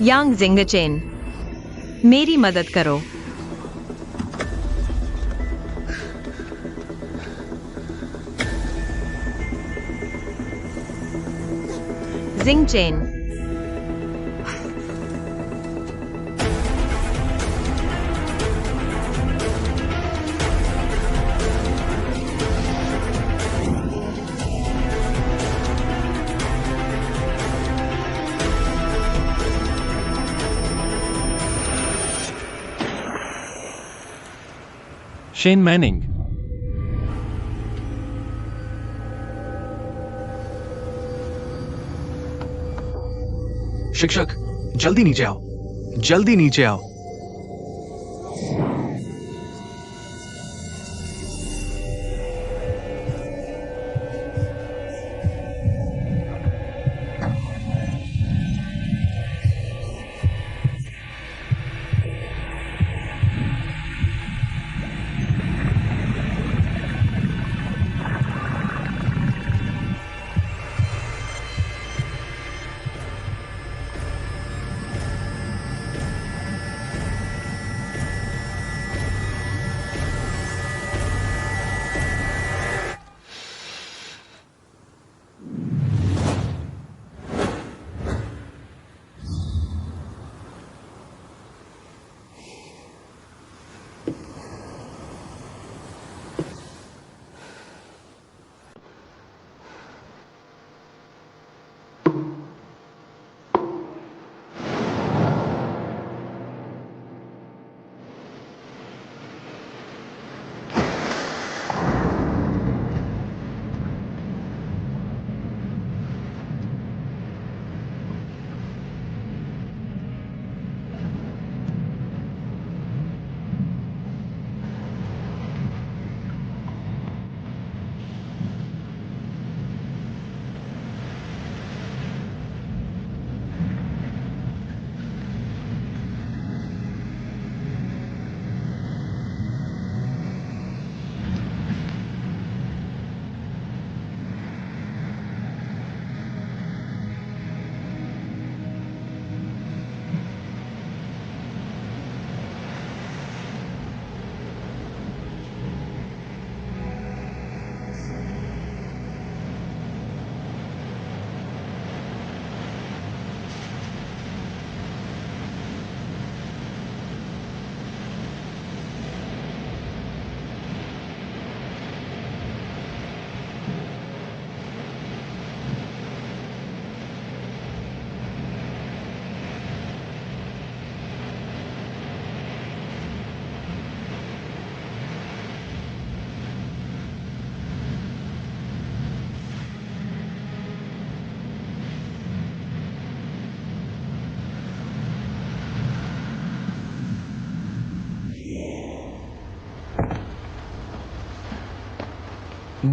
यांग जिंगचेन, मेरी मदद करो। जिंगचेन, Shane Manning. शिक्षक, जल्दी नीचे आओ, जल्दी नीचे आओ।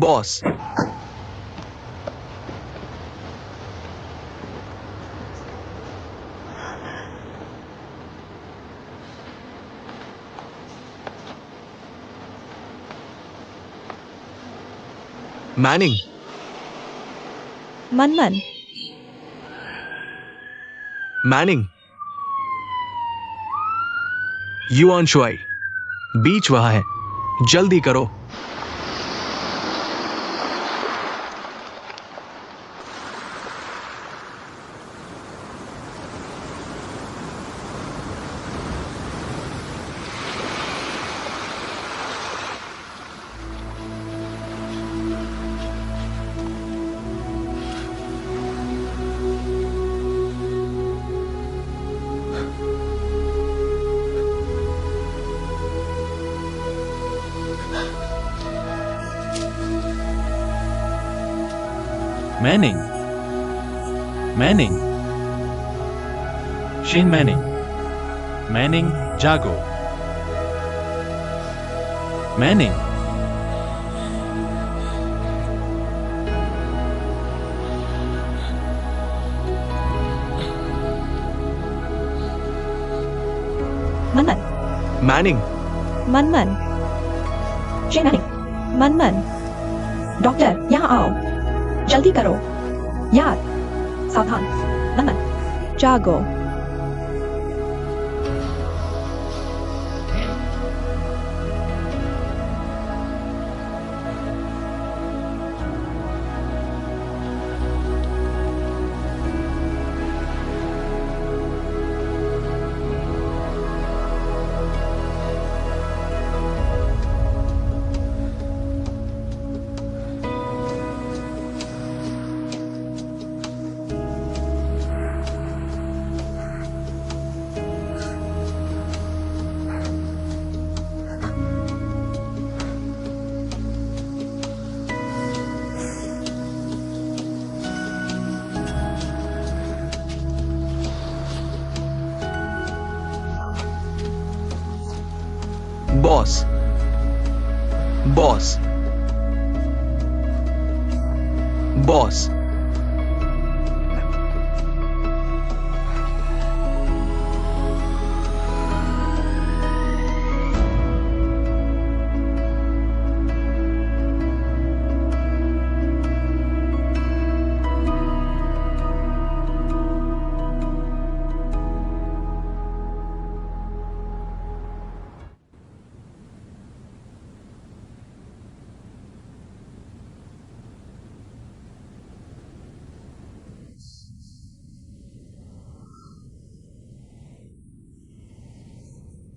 Boss, Manning, Manman, Manning, Yuan Shuai, बीच वहां है, जल्दी करो। Manning. Manning. Shane Manning. Manning, जागो। Manning. Manman, Manning, Manman, Shen Manning, Manman, doctor यहाँ आओ, जल्दी करो, यार, सावधान, मनमन, जागो, boss boss boss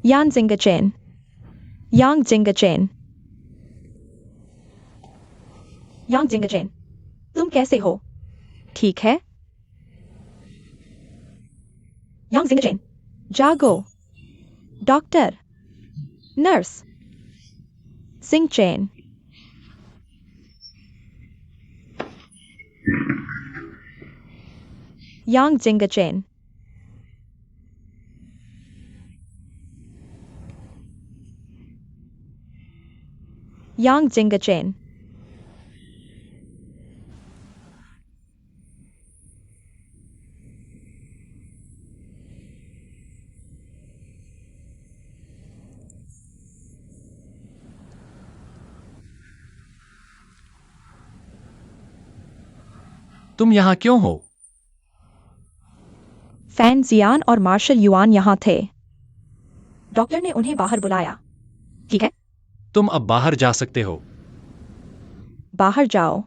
Yang Zingachen. Yang Zingachen. Yang Zingachen. तुम कैसे हो? ठीक है? Yang Zingachen. जागो. Doctor. Nurse. Zingachen. Yang Zingachen. Yang Zingachen. तुम यहाँ क्यों हो? फैन जियान और मार्शल युआन यहाँ थे। डॉक्टर ने उन्हें बाहर बुलाया। ठीक है? तुम अब बाहर जा सकते हो। बाहर जाओ।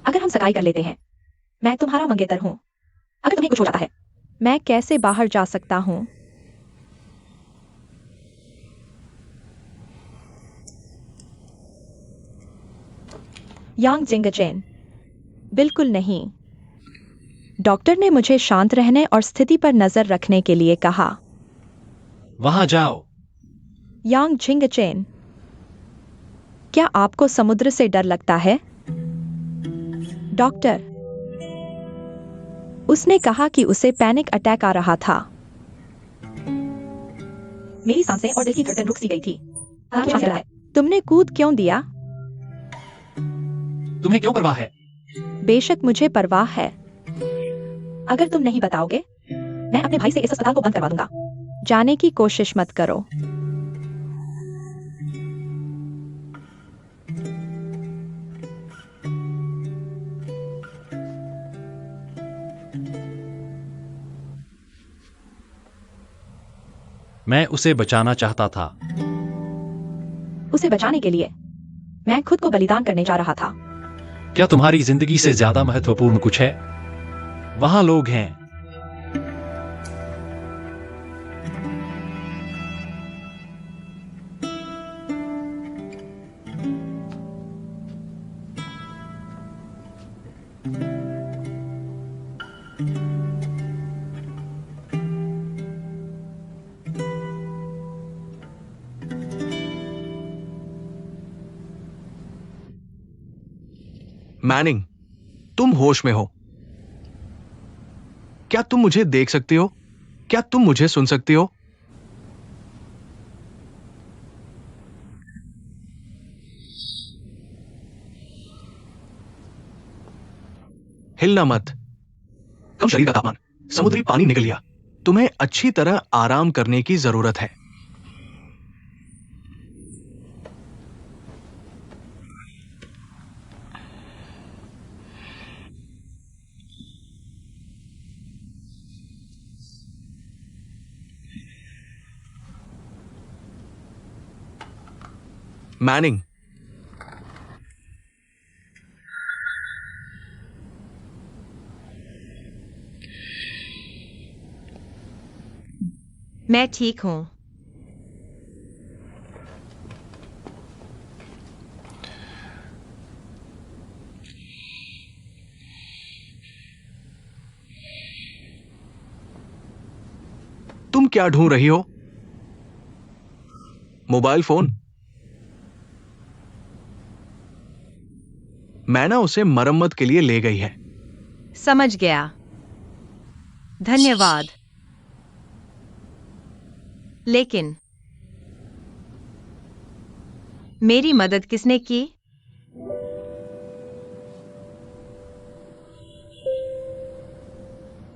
अगर हम सगाई कर लेते हैं, मैं तुम्हारा मंगेतर हूँ। अगर तुम्हें कुछ हो जाता है, मैं कैसे बाहर जा सकता हूँ? यांग जिंगचेन। बिल्कुल नहीं। डॉक्टर ने मुझे शांत रहने और स्थिति पर नजर रखने के लिए कहा। वहां जाओ। यांग जिंगचेन। क्या आपको समुद्र से डर लगता है? डॉक्टर। उसने कहा कि उसे पैनिक अटैक आ रहा था। मेरी सांसें और दिल की धड़कन रुक सी गई थी। तुमने कूद क्यों दिया? तुम्हें क्यों परवाह है? बेशक मुझे परवाह है। अगर तुम नहीं बताओगे, मैं अपने भाई से इस अस्पताल को बंद करवा दूंगा। जाने की कोशिश मत करो। मैं उसे बचाना चाहता था। उसे बचाने के लिए मैं खुद को बलिदान करने जा रहा था। क्या तुम्हारी जिंदगी से ज्यादा महत्वपूर्ण कुछ है? वहां लोग हैं। मैनिंग, तुम होश में हो? क्या तुम मुझे देख सकती हो? क्या तुम मुझे सुन सकती हो? हिलना मत। कम शरीर का तापमान, समुद्री पानी निकल गया। तुम्हें अच्छी तरह आराम करने की जरूरत है। मैनिंग, मैं ठीक हूं। तुम क्या ढूंढ रही हो? Mobile phone? मैना उसे मरम्मत के लिए ले गई है। समझ गया। धन्यवाद। लेकिन मेरी मदद किसने की?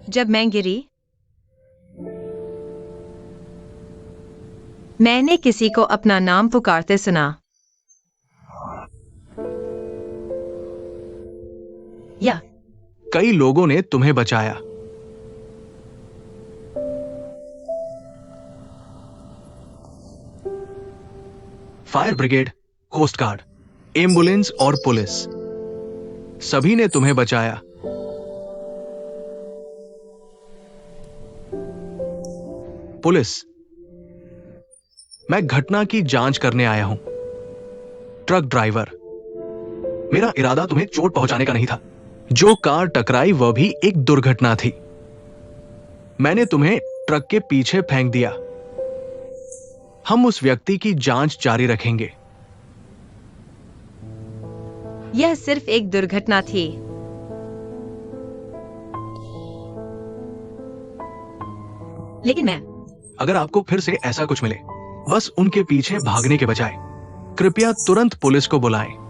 जब मैं गिरी, मैंने किसी को अपना नाम पुकारते सुना। या कई लोगों ने तुम्हें बचाया। Fire brigade, coast guard, ambulance और पुलिस, सभी ने तुम्हें बचाया। पुलिस, मैं घटना की जांच करने आया हूं। ट्रक ड्राइवर, मेरा इरादा तुम्हें चोट पहुंचाने का नहीं था। जो कार टकराई वह भी एक दुर्घटना थी। मैंने तुम्हें ट्रक के पीछे फेंक दिया। हम उस व्यक्ति की जांच जारी रखेंगे। यह सिर्फ एक दुर्घटना थी। लेकिन मैं अगर आपको फिर से ऐसा कुछ मिले, बस उनके पीछे भागने के बजाय कृपया तुरंत पुलिस को बुलाएं।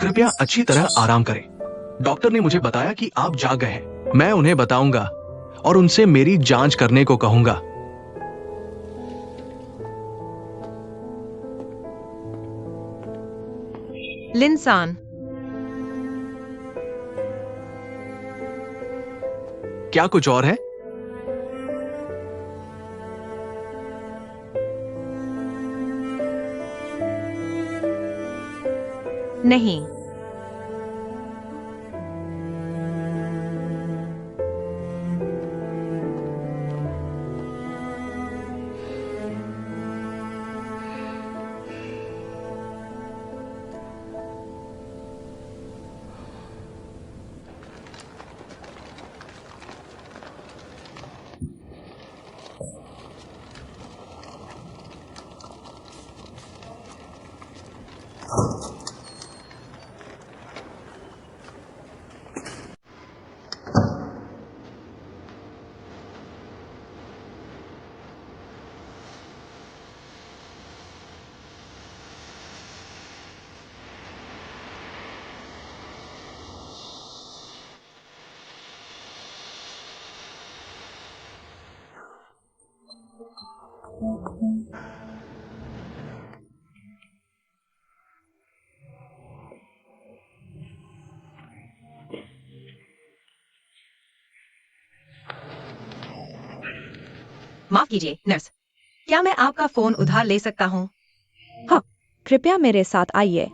कृपया अच्छी तरह आराम करें। डॉक्टर ने मुझे बताया कि आप जाग गए हैं। मैं उन्हें बताऊंगा और उनसे मेरी जांच करने को कहूंगा। लिंसान, क्या कुछ और है? नहीं। माफ कीजिए नर्स, क्या मैं आपका फोन उधार ले सकता हूँ? हाँ, कृपया मेरे साथ आइए।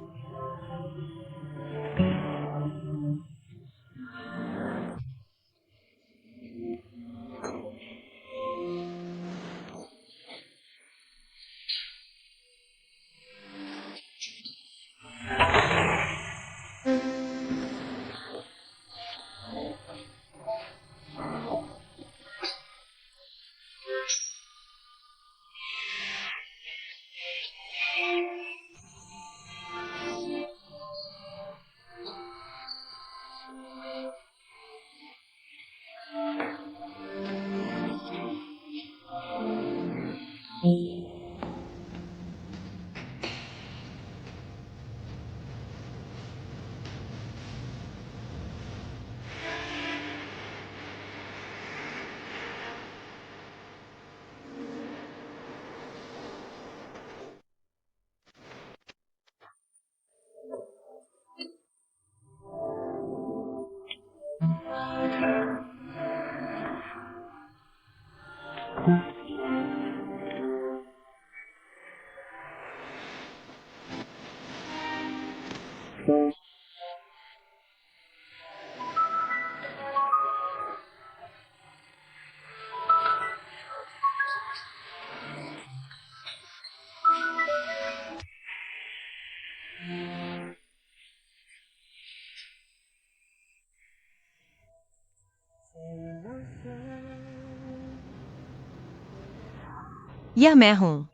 यह मैं हूँ।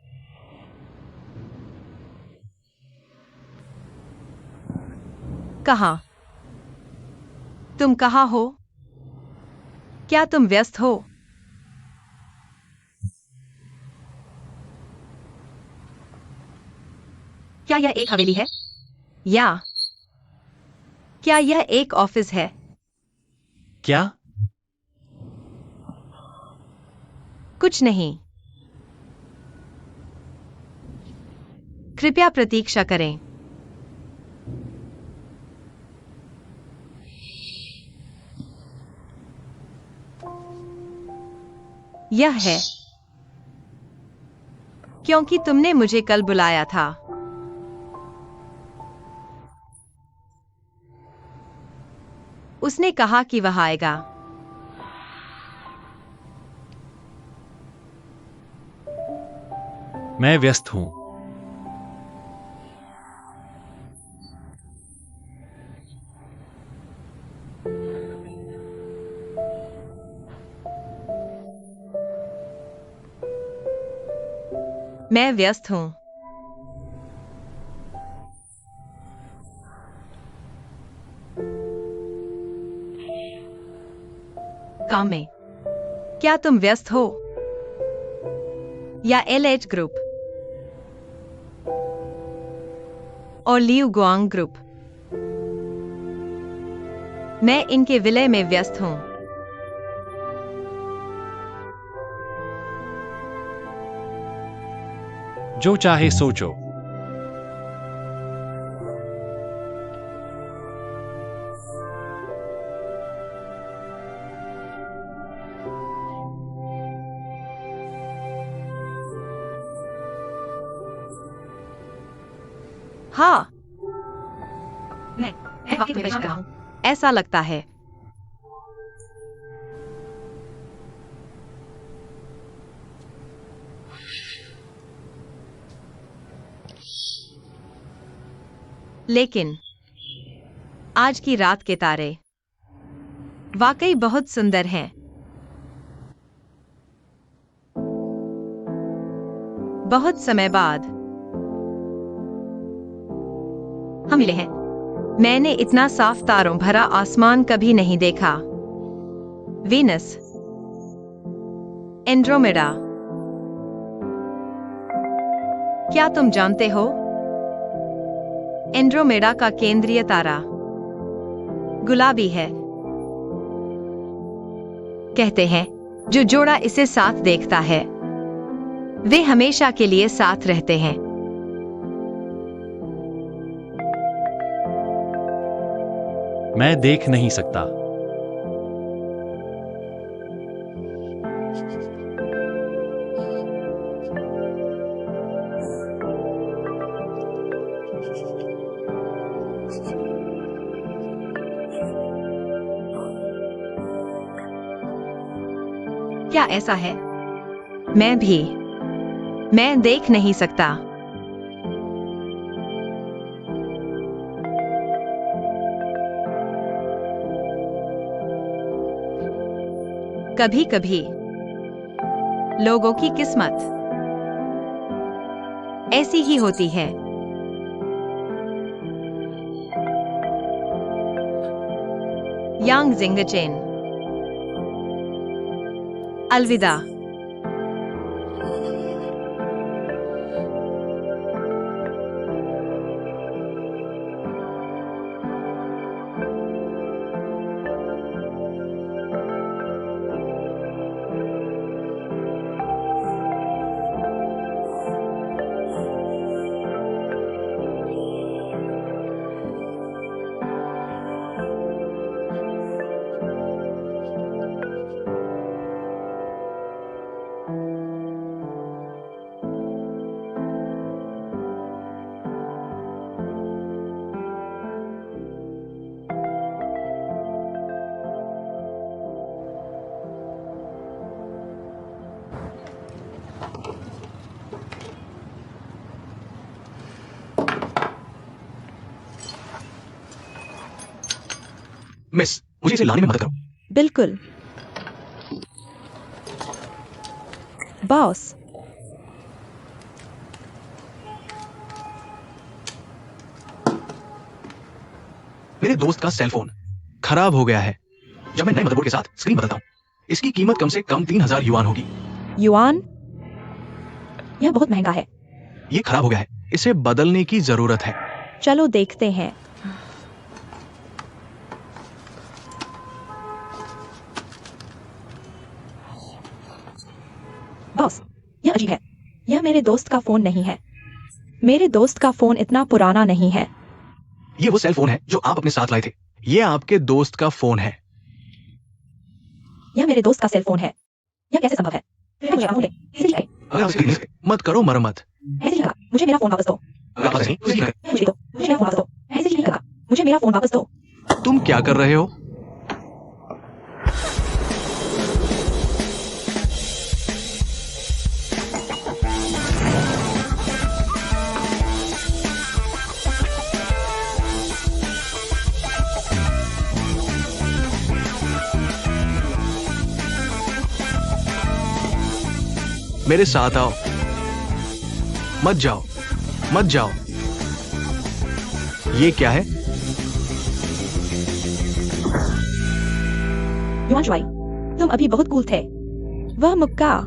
कहाँ? तुम कहाँ हो? क्या तुम व्यस्त हो? क्या यह एक हवेली है? या क्या यह एक ऑफिस है? क्या? कुछ नहीं। कृपया प्रतीक्षा करें। यह है क्योंकि तुमने मुझे कल बुलाया था। उसने कहा कि वह आएगा। मैं व्यस्त हूं। मैं व्यस्त हूं। काम में। क्या तुम व्यस्त हो? या LH ग्रुप और लियू गुआंग ग्रुप? मैं इनके विलय में व्यस्त हूं। जो चाहे सोचो। हाँ, मैं वक्त में परेशान कर रहा हूँ। ऐसा लगता है। लेकिन आज की रात के तारे वाकई बहुत सुंदर हैं। बहुत समय बाद हम मिले हैं। मैंने इतना साफ तारों भरा आसमान कभी नहीं देखा। Venus, Andromeda. क्या तुम जानते हो? एंड्रोमेडा का केंद्रीय तारा गुलाबी है। कहते हैं जो जोड़ा इसे साथ देखता है वे हमेशा के लिए साथ रहते हैं। मैं देख नहीं सकता। क्या ऐसा है? मैं भी। मैं देख नहीं सकता। कभी-कभी लोगों की किस्मत ऐसी ही होती है। यांग जिंगचेन। अलविदा। मिस, मुझे इसे लाने में मदद करो। बिल्कुल बॉस। मेरे दोस्त का सेल फोन खराब हो गया है। जब मैं नए मदरबोर्ड के साथ स्क्रीन बदलता हूं इसकी कीमत कम से कम 3000 युआन होगी। युआन? यह बहुत महंगा है। ये खराब हो गया है, इसे बदलने की जरूरत है। चलो देखते हैं। बॉस, यह अजीब है। यह मेरे दोस्त का फोन नहीं है। मेरे दोस्त का फोन इतना पुराना नहीं है। ये वो सेल फोन है जो आप अपने साथ लाए थे। ये आपके दोस्त का फोन है। यह मेरे दोस्त का सेल फोन है। यह कैसे संभव है? मुझे फोन दे। इसे ठीक है। अगर आप इसे खरीदने से मत करो मरम्मत। ऐसे ही लगा। मुझे मेरा फोन वापस दो। अगर आप ऐसे नहीं, तो इसे ठीक है। मुझे दो। मुझे मेरा फोन वापस दो। ऐसे ही नहीं लगा। मुझे मेरा फोन वापस दो। तुम क्या कर रहे हो? मेरे साथ आओ। मत जाओ, मत जाओ। ये क्या है? युआन शुआई, तुम अभी बहुत कूल थे। वह मुक्का।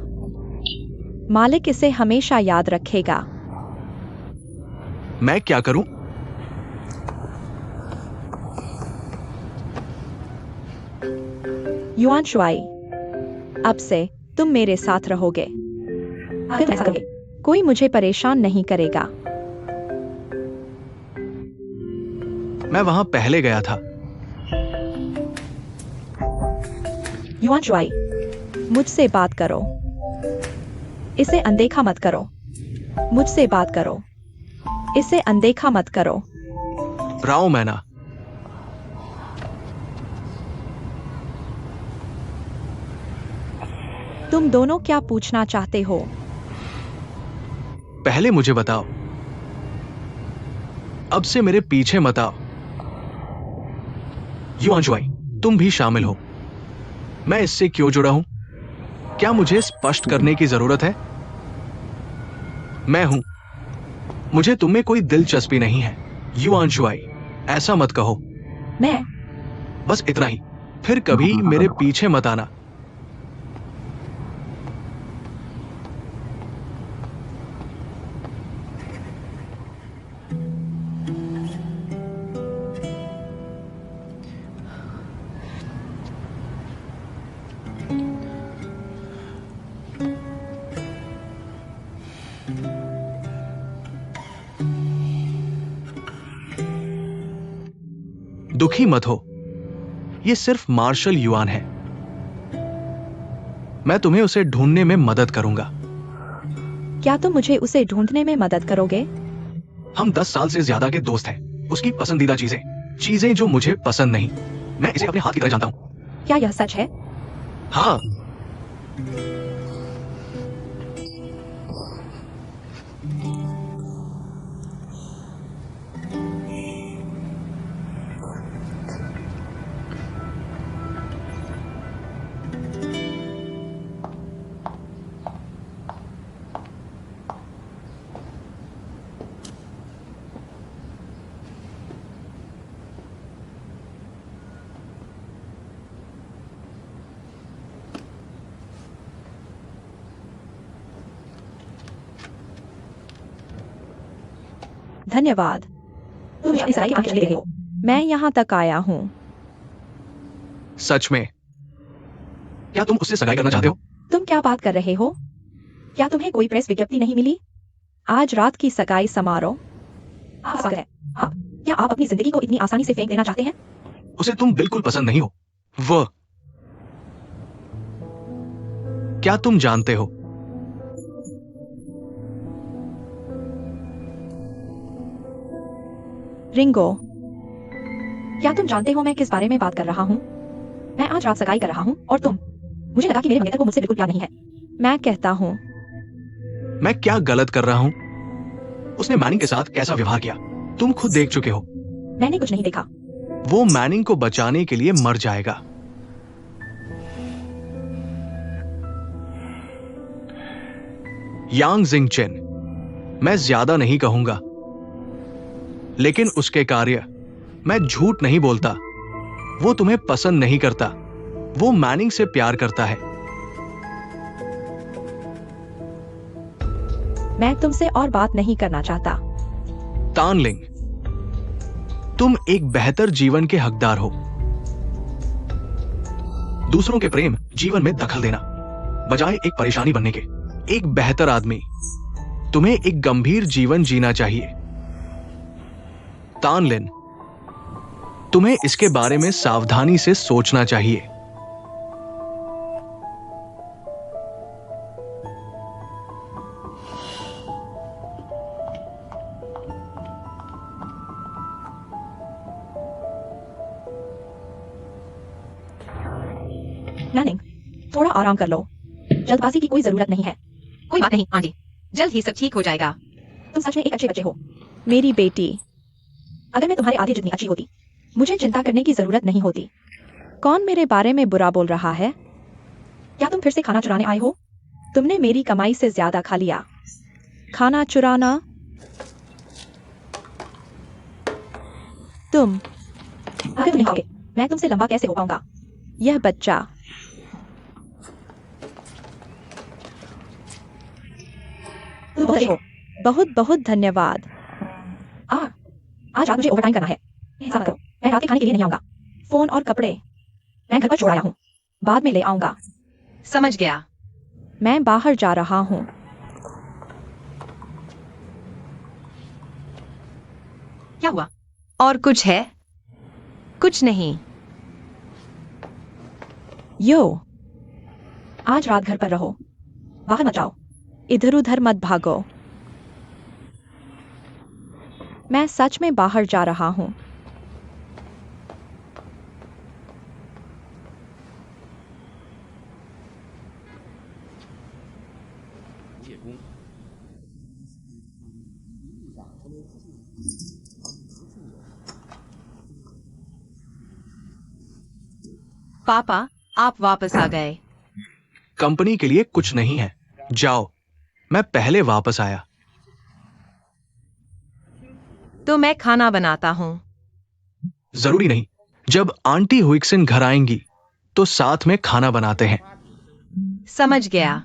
मालिक इसे हमेशा याद रखेगा। मैं क्या करूं? युआन शुआई, अब से तुम मेरे साथ रहोगे। अगर तुम ऐसा करोगे, कोई मुझे परेशान नहीं करेगा। मैं वहां पहले गया था। युआन शुआई, मुझसे बात करो। इसे अनदेखा मत करो। मुझसे बात करो। इसे अनदेखा मत करो। राओ मैना। तुम दोनों क्या पूछना चाहते हो? पहले मुझे बताओ। अब से मेरे पीछे मत आओ। युआन शुआई, तुम भी शामिल हो। मैं इससे क्यों जुड़ा हूं? क्या मुझे स्पष्ट करने की जरूरत है? मैं हूं। मुझे तुम्हें कोई दिलचस्पी नहीं है। युआन शुआई, ऐसा मत कहो। मैं? बस इतना ही। फिर कभी मेरे पीछे मत आना। दुखी मत हो। यह सिर्फ मार्शल युआन है। मैं तुम्हें उसे ढूंढने में मदद करूंगा। क्या तुम मुझे उसे ढूंढने में मदद करोगे? हम 10 साल से ज्यादा के दोस्त हैं। उसकी पसंदीदा चीजें, चीजें जो मुझे पसंद नहीं, मैं इसे अपने हाथ की तरह जानता हूं। क्या यह सच है? हाँ। धन्यवाद। तुम अपनी सगाई की आंखें चली रहे हो। मैं यहाँ तक आया हूँ। सच में? क्या तुम उससे सगाई करना चाहते हो? तुम क्या बात कर रहे हो? क्या तुम्हें कोई प्रेस विज्ञप्ति नहीं मिली? आज रात की सगाई समारोह। आप स्वागत है। क्या आप अपनी जिंदगी को इतनी आसानी से फेंक देना चाहते हैं? उसे तुम बिल्कुल पसंद नहीं हो। वह। क्या तुम जानते हो? रिंगो, क्या तुम जानते हो मैं किस बारे में बात कर रहा हूँ? मैं आज रात सगाई कर रहा हूँ और तुम। मुझे लगा कि मेरे मंगेतर को मुझसे बिल्कुल प्यार नहीं है। मैं कहता हूँ। मैं क्या गलत कर रहा हूं? उसने मैनिंग के साथ कैसा व्यवहार किया, तुम खुद देख चुके हो। मैंने कुछ नहीं देखा। वो मैनिंग को बचाने के लिए मर जाएगा। यांग जिंगचेन, मैं ज्यादा नहीं कहूंगा, लेकिन उसके कार्य, मैं झूठ नहीं बोलता, वो तुम्हें पसंद नहीं करता। वो मैनिंग से प्यार करता है। मैं तुमसे और बात नहीं करना चाहता। तानलिंग, तुम एक बेहतर जीवन के हकदार हो। दूसरों के प्रेम जीवन में दखल देना बजाय एक परेशानी बनने के। एक बेहतर आदमी, तुम्हें एक गंभीर जीवन जीना चाहिए। तानलिन, तुम्हें इसके बारे में सावधानी से सोचना चाहिए। ननिंग, थोड़ा आराम कर लो। जल्दबाजी की कोई जरूरत नहीं है। कोई बात नहीं आंटी, जल्द ही सब ठीक हो जाएगा। तुम सच में एक अच्छे बच्चे हो, मेरी बेटी। अगर मैं तुम्हारे आधे जितनी अच्छी होती, मुझे चिंता करने की जरूरत नहीं होती। कौन मेरे बारे में बुरा बोल रहा है? क्या तुम फिर से खाना चुराने आए हो? तुमने मेरी कमाई से ज्यादा खा लिया। खाना चुराना? तुम? अगर तुम नहीं खाओगे, मैं तुमसे लंबा कैसे हो पाऊंगा? यह बच्चा। तुम बहुत अच्छे हो। बहुत बहुत धन्यवाद। आज रात मुझे ओवरटाइम करना है। ऐसा मत करो, मैं रात के खाने के लिए नहीं आऊंगा। फोन और कपड़े मैं घर पर छोड़ आया हूँ, बाद में ले आऊंगा। समझ गया। मैं बाहर जा रहा हूँ। क्या हुआ? और कुछ है? कुछ नहीं। यो, आज रात घर पर रहो, बाहर मत जाओ, इधर उधर मत भागो। मैं सच में बाहर जा रहा हूँ। पापा, आप वापस आ गए। कंपनी के लिए कुछ नहीं है, जाओ। मैं पहले वापस आया। तो मैं खाना बनाता हूँ। जरूरी नहीं। जब आंटी हुइक्सन घर आएंगी तो साथ में खाना बनाते हैं। समझ गया।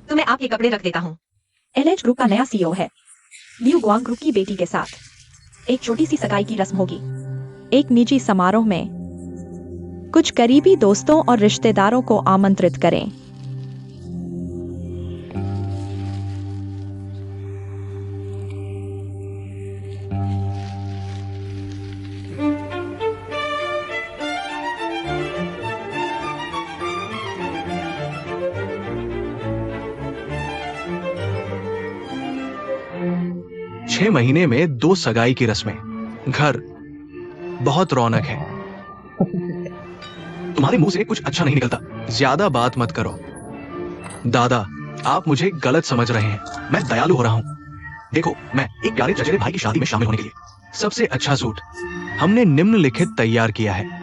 तो मैं आपके कपड़े रख देता हूँ। एलएच ग्रुप का नया सीईओ है, लियू गुआंग ग्रुप की बेटी के साथ एक छोटी सी सगाई की रस्म होगी। एक निजी समारोह में कुछ करीबी दोस्तों और रिश्तेदारों को आमंत्रित करें। छह महीने में 2 सगाई की रस्में, घर, बहुत रौनक है। तुम्हारे मुंह से कुछ अच्छा नहीं निकलता। ज्यादा बात मत करो। दादा, आप मुझे गलत समझ रहे हैं। मैं दयालु हो रहा हूं। देखो, मैं एक प्यारे चचेरे भाई की शादी में शामिल होने के लिए सबसे अच्छा सूट हमने निम्नलिखित तैयार किया है।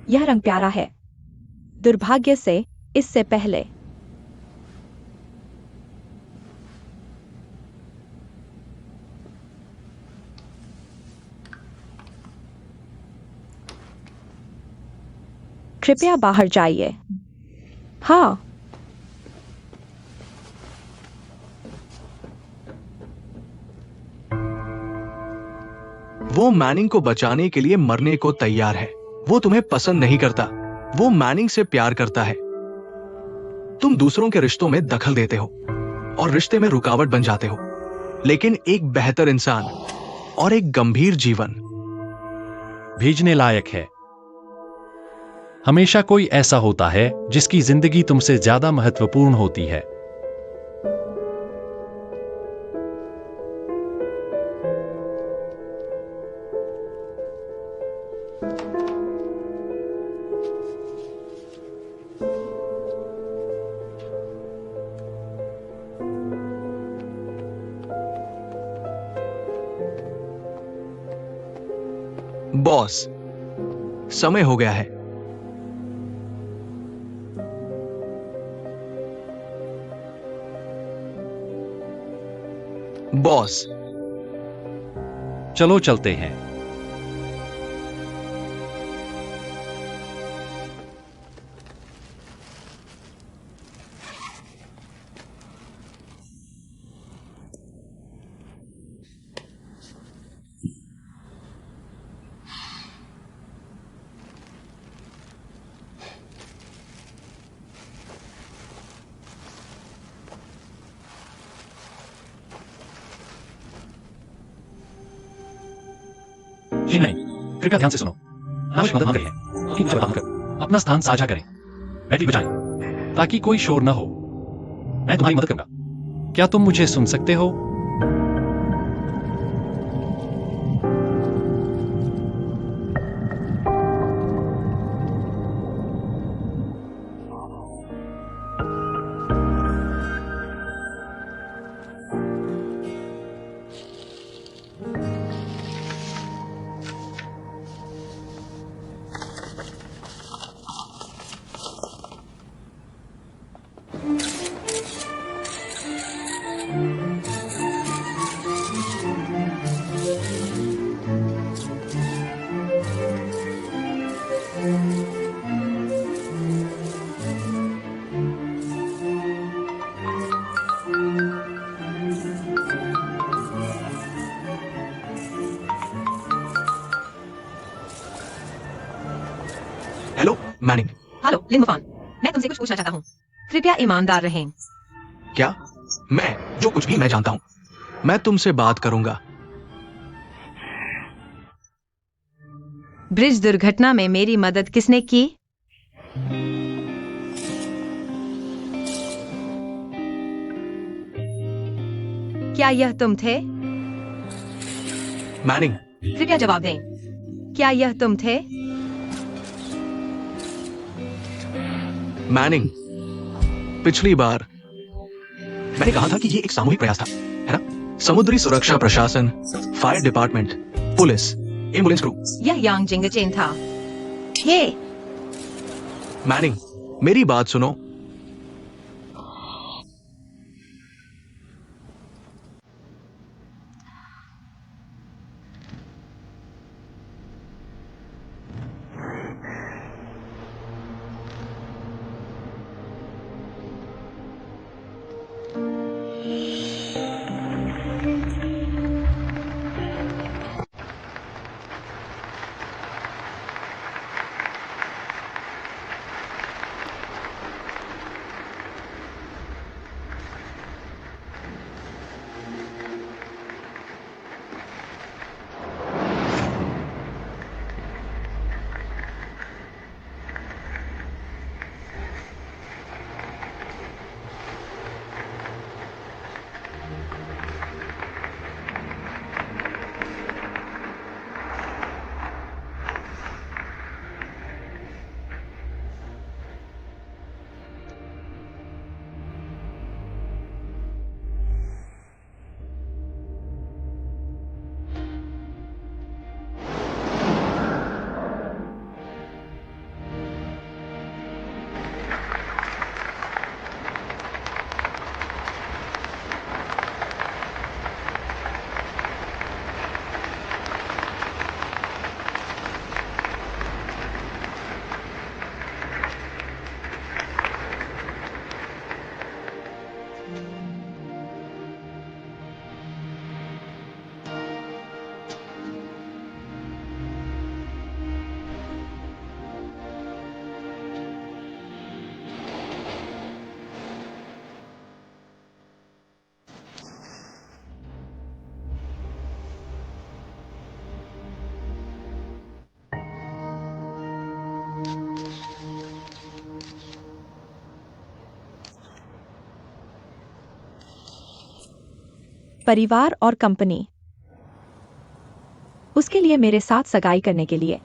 यह रंग प्यारा है। दुर्भाग्य से इससे पहले कृपया बाहर जाइए। हाँ, वो मैनिंग को बचाने के लिए मरने को तैयार है। वो तुम्हें पसंद नहीं करता, वो मैनिंग से प्यार करता है। तुम दूसरों के रिश्तों में दखल देते हो और रिश्ते में रुकावट बन जाते हो। लेकिन एक बेहतर इंसान और एक गंभीर जीवन भेजने लायक है। हमेशा कोई ऐसा होता है जिसकी जिंदगी तुमसे ज्यादा महत्वपूर्ण होती है। बॉस, समय हो गया है। बॉस। चलो चलते हैं। जी नहीं, कृपया ध्यान से सुनो। आवश्यक मदद न करिए, मुझे बता कर अपना स्थान साझा करें, बैटरी बचाएं, ताकि कोई शोर न हो। मैं तुम्हारी मदद करूंगा। क्या तुम मुझे सुन सकते हो? Hello Manning. हेलो लिंगफान, मैं तुमसे कुछ पूछना चाहता हूँ। कृपया ईमानदार रहें। क्या? मैं जो कुछ भी मैं जानता हूं, मैं तुमसे बात करूंगा। ब्रिज दुर्घटना में मेरी मदद किसने की? क्या यह तुम थे? मैनिंग, कृपया जवाब दें। क्या यह तुम थे? मैनिंग, पिछली बार मैंने कहा था कि ये एक सामूहिक प्रयास था, है ना? समुद्री सुरक्षा प्रशासन, fire department, police, ambulance crew. यह यांग जिंगचेन था। हे, मैनिंग, मेरी बात सुनो। परिवार और कंपनी, उसके लिए मेरे साथ सगाई करने के लिए।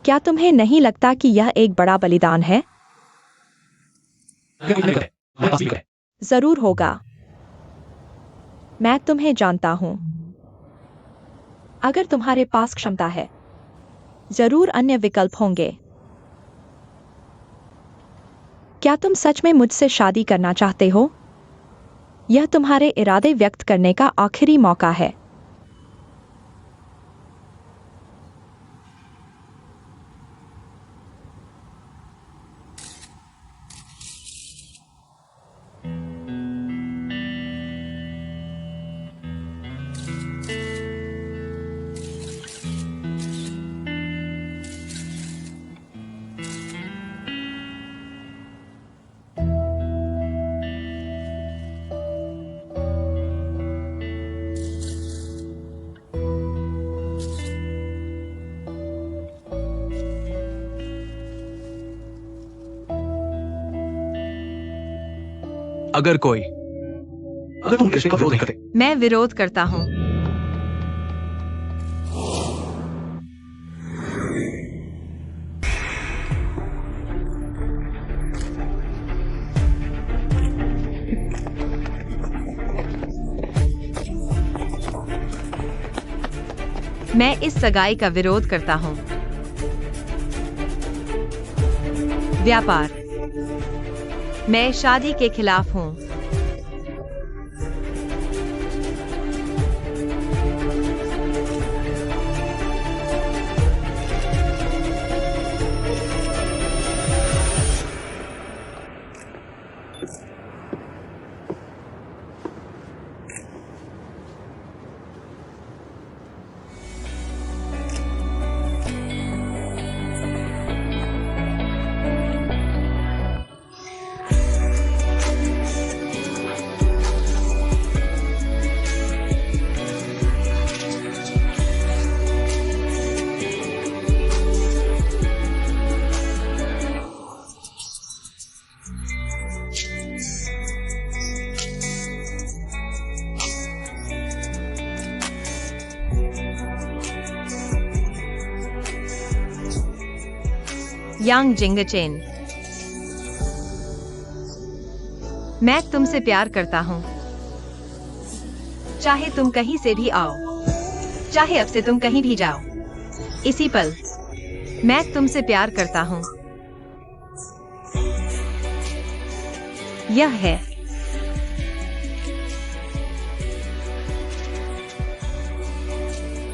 क्या तुम्हें नहीं लगता कि यह एक बड़ा बलिदान है? जरूर होगा। मैं तुम्हें जानता हूं। अगर तुम्हारे पास क्षमता है, जरूर अन्य विकल्प होंगे। क्या तुम सच में मुझसे शादी करना चाहते हो? यह तुम्हारे इरादे व्यक्त करने का आखिरी मौका है। अगर तुम रिश्ते का विरोध नहीं करते, मैं विरोध करता हूँ। मैं इस सगाई का विरोध करता हूँ। व्यापार, मैं शादी के खिलाफ हूँ। यांग जिंगचेन, मैं तुमसे प्यार करता हूँ। चाहे तुम कहीं से भी आओ, चाहे अब से तुम कहीं भी जाओ, इसी पल मैं तुमसे प्यार करता हूँ। यह है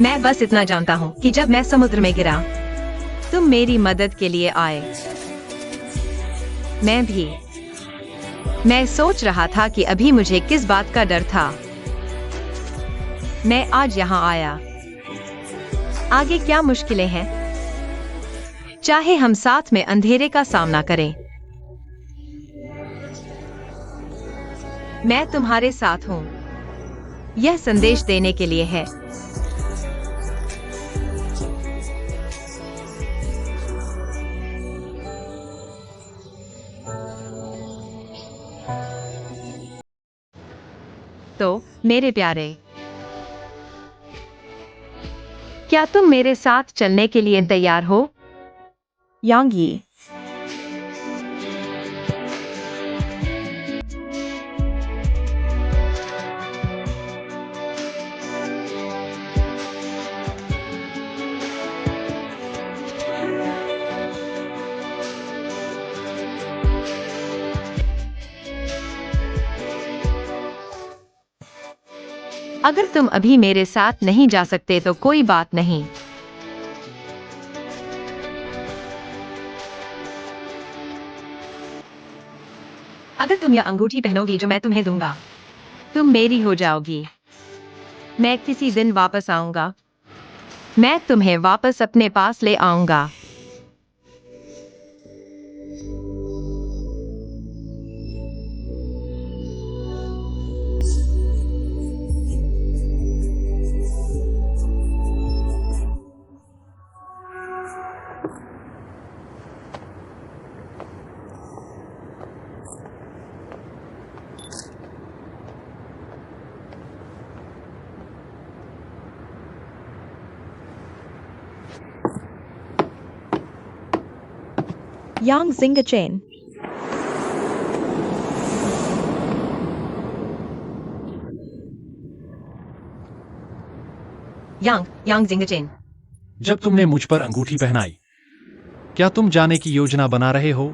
मैं बस इतना जानता हूँ कि जब मैं समुद्र में गिरा, तुम मेरी मदद के लिए आए। मैं भी। मैं सोच रहा था कि अभी मुझे किस बात का डर था। मैं आज यहाँ आया। आगे क्या मुश्किलें हैं? चाहे हम साथ में अंधेरे का सामना करें। मैं तुम्हारे साथ हूँ। यह संदेश देने के लिए है। तो मेरे प्यारे, क्या तुम मेरे साथ चलने के लिए तैयार हो? यांग यी, अगर तुम अभी मेरे साथ नहीं जा सकते तो कोई बात नहीं। अगर तुम यह अंगूठी पहनोगी जो मैं तुम्हें दूंगा, तुम मेरी हो जाओगी। मैं किसी दिन वापस आऊंगा। मैं तुम्हें वापस अपने पास ले आऊंगा। यांग जिंगचेन, यांग जिंगचेन, जब तुमने मुझ पर अंगूठी पहनाई, क्या तुम जाने की योजना बना रहे हो?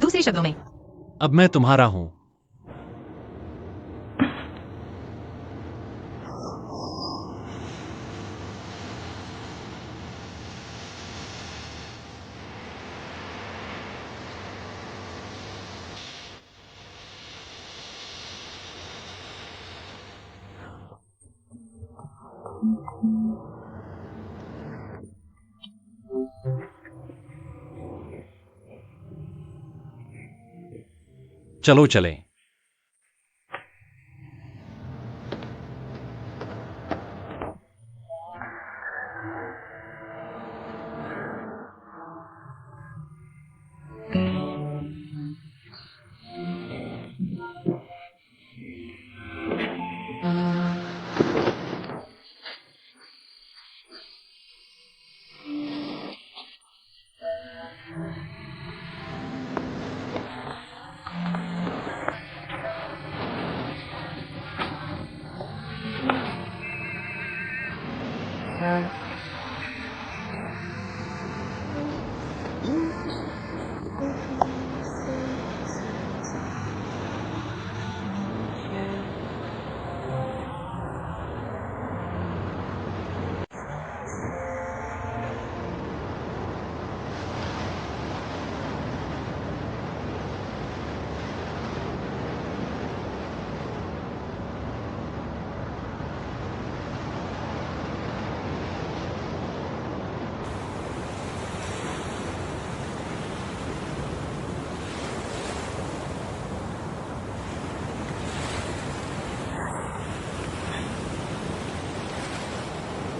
दूसरे शब्दों में, अब मैं तुम्हारा हूं। चलो चलें।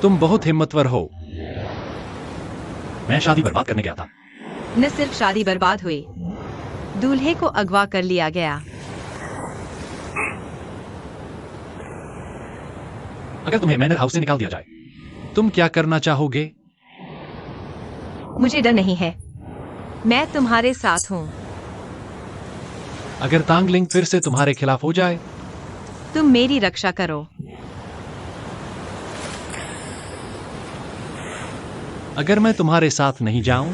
तुम बहुत हिम्मतवर हो। मैं शादी बर्बाद करने गया था। न सिर्फ शादी बर्बाद हुई, दूल्हे को अगवा कर लिया गया। अगर तुम्हें मैनर हाउस से निकाल दिया जाए, तुम क्या करना चाहोगे? मुझे डर नहीं है, मैं तुम्हारे साथ हूँ। अगर तांगलिंग फिर से तुम्हारे खिलाफ हो जाए? तुम मेरी रक्षा करो। अगर मैं तुम्हारे साथ नहीं जाऊं?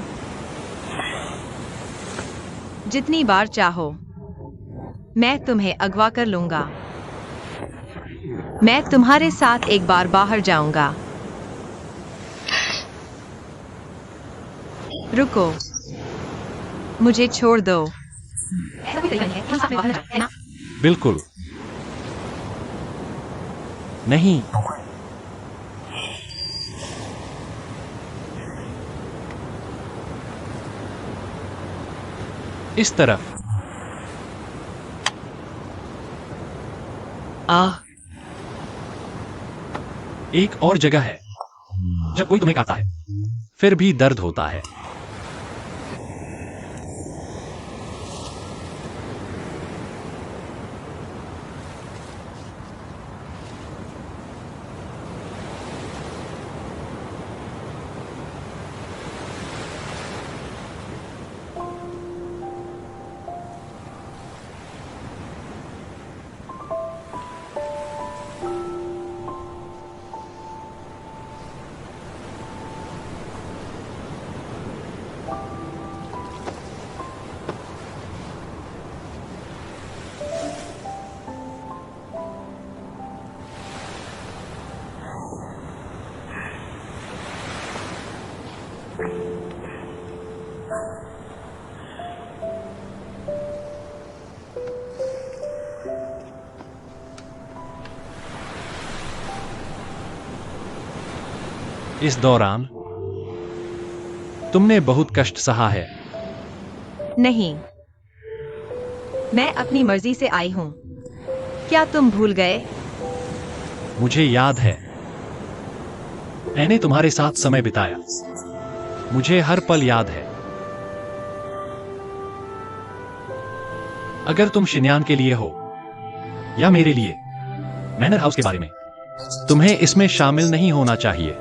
जितनी बार चाहो, मैं तुम्हें अगवा कर लूंगा। मैं तुम्हारे साथ एक बार बाहर जाऊंगा। रुको, मुझे छोड़ दो। ऐसा कोई तरीका नहीं है कि हम साथ में बाहर जाएं, है ना? बिल्कुल नहीं। इस तरफ। एक और जगह है जब कोई तुम्हें काटता है, फिर भी दर्द होता है। इस दौरान तुमने बहुत कष्ट सहा है। नहीं, मैं अपनी मर्जी से आई हूं। क्या तुम भूल गए? मुझे याद है, मैंने तुम्हारे साथ समय बिताया। मुझे हर पल याद है। अगर तुम शिन्यान के लिए हो या मेरे लिए मैनर हाउस के बारे में, तुम्हें इसमें शामिल नहीं होना चाहिए।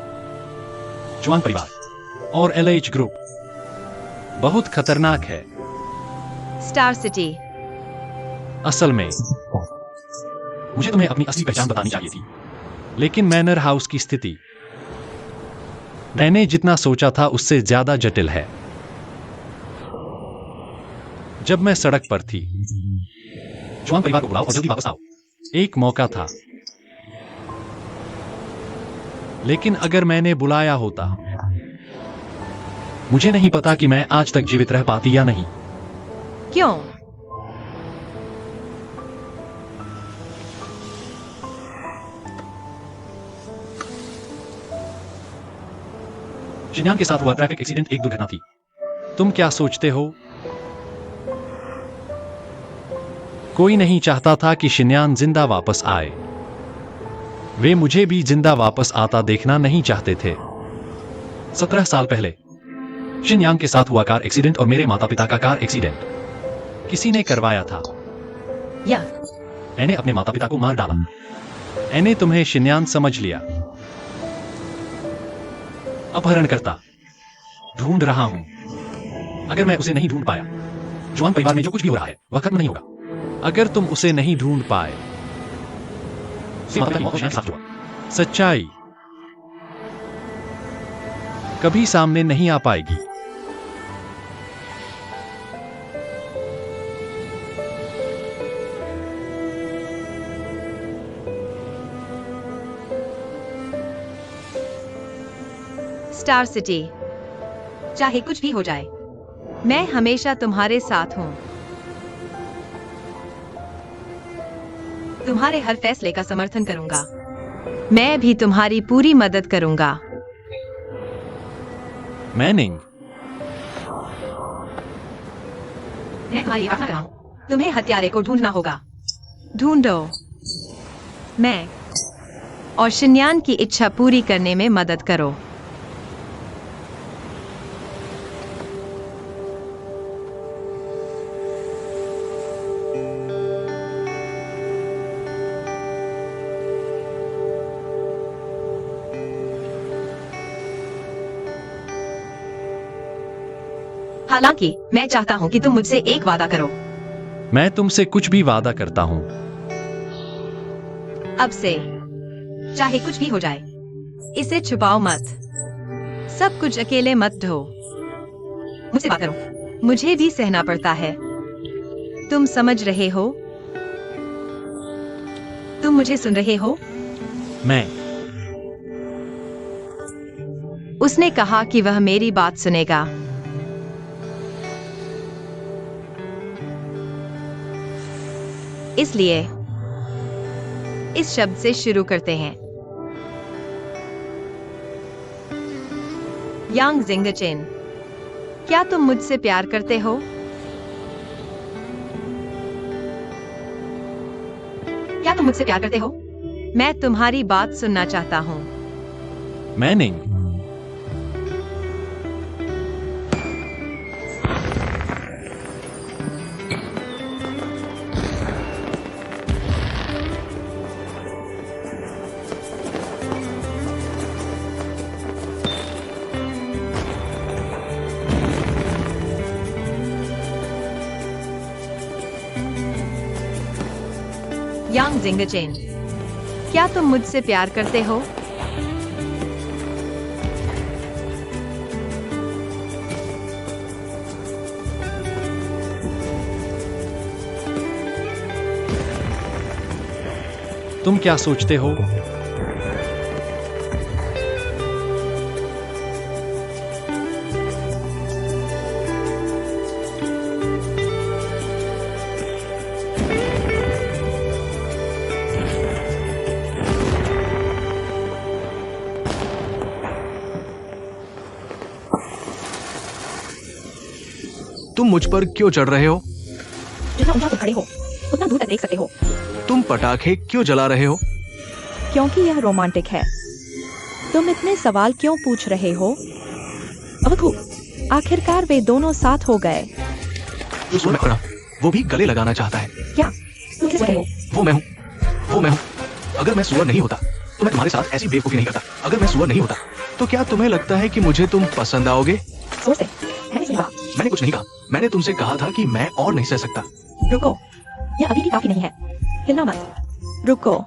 जुआंग परिवार और LH ग्रुप बहुत खतरनाक है। Star city. असल में मुझे तुम्हें अपनी असली पहचान बतानी चाहिए थी, लेकिन मैनर हाउस की स्थिति मैंने जितना सोचा था उससे ज्यादा जटिल है। जब मैं सड़क पर थी, जुआंग परिवार को बुलाओ और जल्दी वापस आओ, एक मौका था। लेकिन अगर मैंने बुलाया होता, मुझे नहीं पता कि मैं आज तक जीवित रह पाती या नहीं। क्यों? शिन्यान के साथ हुआ ट्रैफिक एक्सीडेंट एक दुर्घटना थी। तुम क्या सोचते हो? कोई नहीं चाहता था कि शिन्यान जिंदा वापस आए। वे मुझे भी जिंदा वापस आता देखना नहीं चाहते थे। 17 साल पहले शिन्यान के साथ हुआ कार एक्सीडेंट और मेरे माता पिता का कार एक्सीडेंट किसी ने करवाया था। या मैंने अपने माता पिता को मार डाला। मैंने तुम्हें शिन्यान समझ लिया। अपहरणकर्ता ढूंढ रहा हूं। अगर मैं उसे नहीं ढूंढ पाया, जुआन परिवार में जो कुछ भी हो रहा है वह खत्म नहीं होगा। अगर तुम उसे नहीं ढूंढ पाए, सच्चाई कभी सामने नहीं आ पाएगी। स्टार सिटी, चाहे कुछ भी हो जाए, मैं हमेशा तुम्हारे साथ हूं। तुम्हारे हर फैसले का समर्थन करूंगा। मैं भी तुम्हारी पूरी मदद करूंगा। मैनिंग, मैं तुम्हारी आशा कर रहा हूं। तुम्हें हत्यारे को ढूंढना होगा। ढूंढो। मैं और शिन्यान की इच्छा पूरी करने में मदद करो। हालांकि मैं चाहता हूं कि तुम मुझसे एक वादा करो। मैं तुमसे कुछ भी वादा करता हूं। अब से चाहे कुछ भी हो जाए, इसे छुपाओ मत। सब कुछ अकेले मत ढो। मुझसे बात करो। मुझे भी सहना पड़ता है। तुम समझ रहे हो? तुम मुझे सुन रहे हो? मैं उसने कहा कि वह मेरी बात सुनेगा। इसलिए इस शब्द से शुरू करते हैं। यांग जिंगचेन, क्या तुम मुझसे प्यार करते हो? क्या तुम मुझसे प्यार करते हो? मैं तुम्हारी बात सुनना चाहता हूं। मैनिंग, यांग जिंगचेन, क्या तुम मुझसे प्यार करते हो? तुम क्या सोचते हो? तुम मुझ पर क्यों चढ़ रहे हो? जितना ऊंचा तुम खड़े हो, उतना दूर तक देख सकते हो। तुम पटाखे क्यों जला रहे हो? क्योंकि यह रोमांटिक है। तुम इतने सवाल क्यों पूछ रहे हो? अवधू, आखिरकार वे दोनों साथ हो गए। जो सुर में खड़ा, वो भी गले लगाना चाहता है। क्या तुम किस रहे हो? वो मैं हूँ, वो मैं हूँ। अगर मैं सुअर नहीं होता तो मैं तुम्हारे साथ ऐसी बेवकूफी नहीं करता। अगर मैं सुअर नहीं होता तो क्या तुम्हें लगता है कि मुझे तुम पसंद आओगे? जोर से। मैंने कुछ कहा। मैंने कुछ नहीं कहा। मैंने तुमसे कहा था कि मैं और नहीं सह सकता। रुको, यह अभी भी काफी नहीं है। हिलना मत। रुको।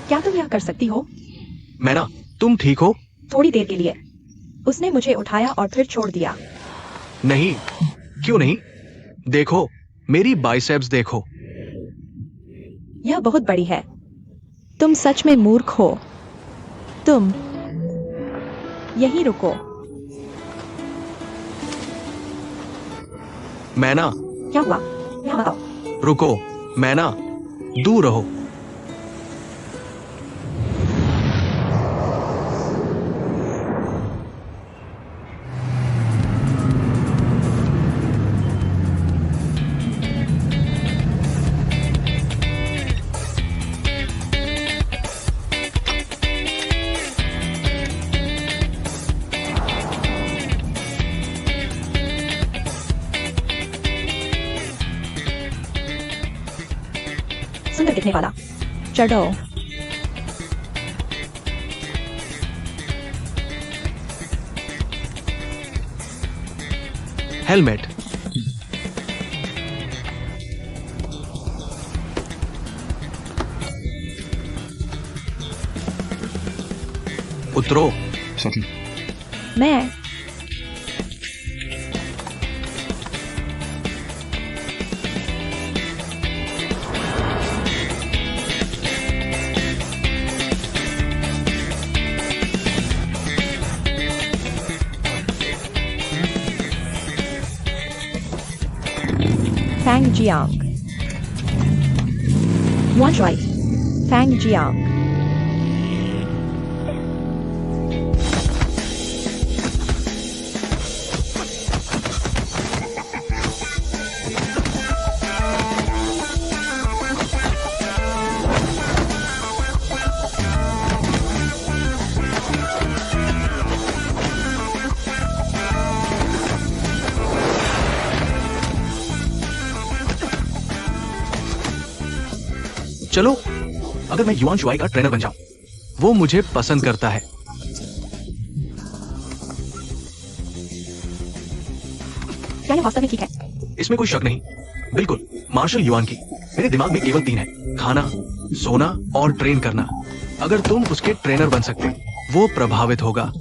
क्या तुम यह कर सकती हो? मैना, तुम ठीक हो? थोड़ी देर के लिए। उसने मुझे उठाया और फिर छोड़ दिया। नहीं, क्यों नहीं? देखो, मेरी बाइसेप्स देखो। यह बहुत बड़ी है। तुम सच में मूर्ख हो। तुम यहीं रुको। मैना, क्या हुआ? यहाँ मत आओ। रुको। मैना, दूर रहो। सुंदर दिखने वाला। चढ़ो। हेलमेट। उतरो। मैं Fang Jiang. One right. Fang Jiang. चलो, अगर मैं युआन शुआई का ट्रेनर बन जाऊं, वो मुझे पसंद करता है। क्या ये वास्तव में ठीक है? इसमें कोई शक नहीं। बिल्कुल, मार्शल युआन की। मेरे दिमाग में केवल 3 है: खाना, सोना और ट्रेन करना। अगर तुम उसके ट्रेनर बन सकते, वो प्रभावित होगा।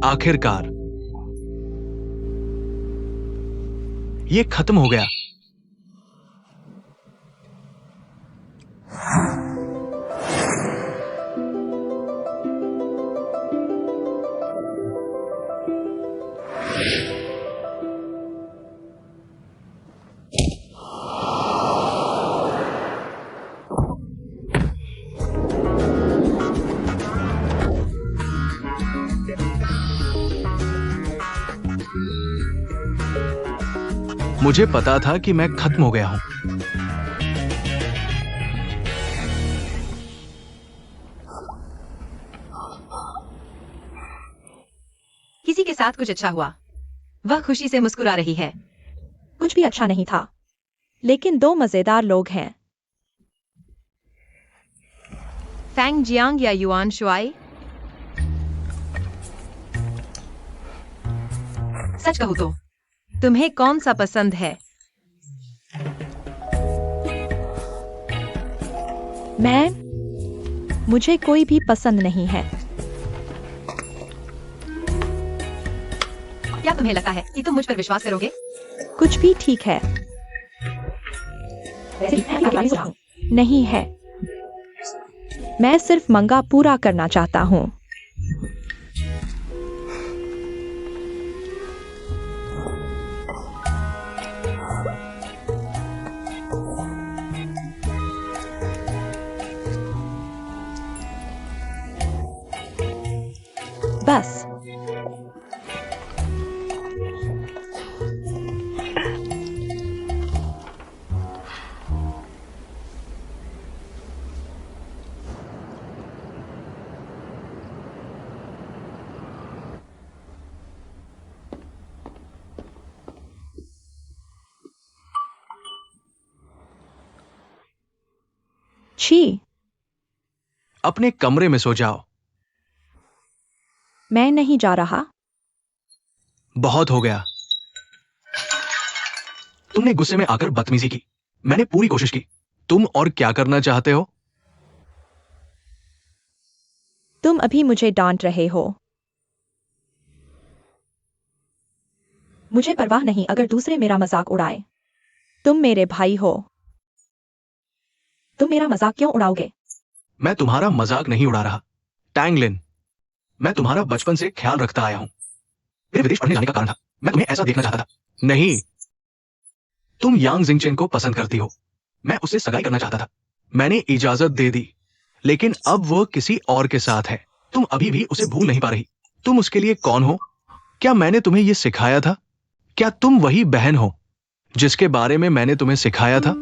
आखिरकार ये खत्म हो गया। मुझे पता था कि मैं खत्म हो गया हूं। किसी के साथ कुछ अच्छा हुआ। वह खुशी से मुस्कुरा रही है। कुछ भी अच्छा नहीं था, लेकिन 2 मजेदार लोग हैं। फैंग जियांग या युआन शुआई? सच कहूं तो तुम्हें कौन सा पसंद है? मुझे कोई भी पसंद नहीं है। क्या तुम्हें लगता है कि तुम मुझ पर विश्वास करोगे? कुछ भी ठीक है। नहीं है। मैं सिर्फ मंगा पूरा करना चाहता हूँ। बस। छी। अपने कमरे में सो जाओ। मैं नहीं जा रहा। बहुत हो गया। तुमने गुस्से में आकर बदतमीजी की। मैंने पूरी कोशिश की। तुम और क्या करना चाहते हो? तुम अभी मुझे डांट रहे हो। मुझे परवाह नहीं अगर दूसरे मेरा मजाक उड़ाए। तुम मेरे भाई हो। तुम मेरा मजाक क्यों उड़ाओगे? मैं तुम्हारा मजाक नहीं उड़ा रहा। टैंगलिन, मैं तुम्हारा बचपन से ख्याल रखता आया हूं। मेरे विदेश पढ़ने जाने का कारण था। मैं तुम्हें ऐसा देखना चाहता था। नहीं, तुम यांग जिंगचेन को पसंद करती हो। मैं उससे सगाई करना चाहता था। मैंने इजाजत दे दी, लेकिन अब वह किसी और के साथ है। तुम अभी भी उसे भूल नहीं पा रही। तुम उसके लिए कौन हो? क्या मैंने तुम्हें यह सिखाया था? क्या तुम वही बहन हो जिसके बारे में मैंने तुम्हें सिखाया था?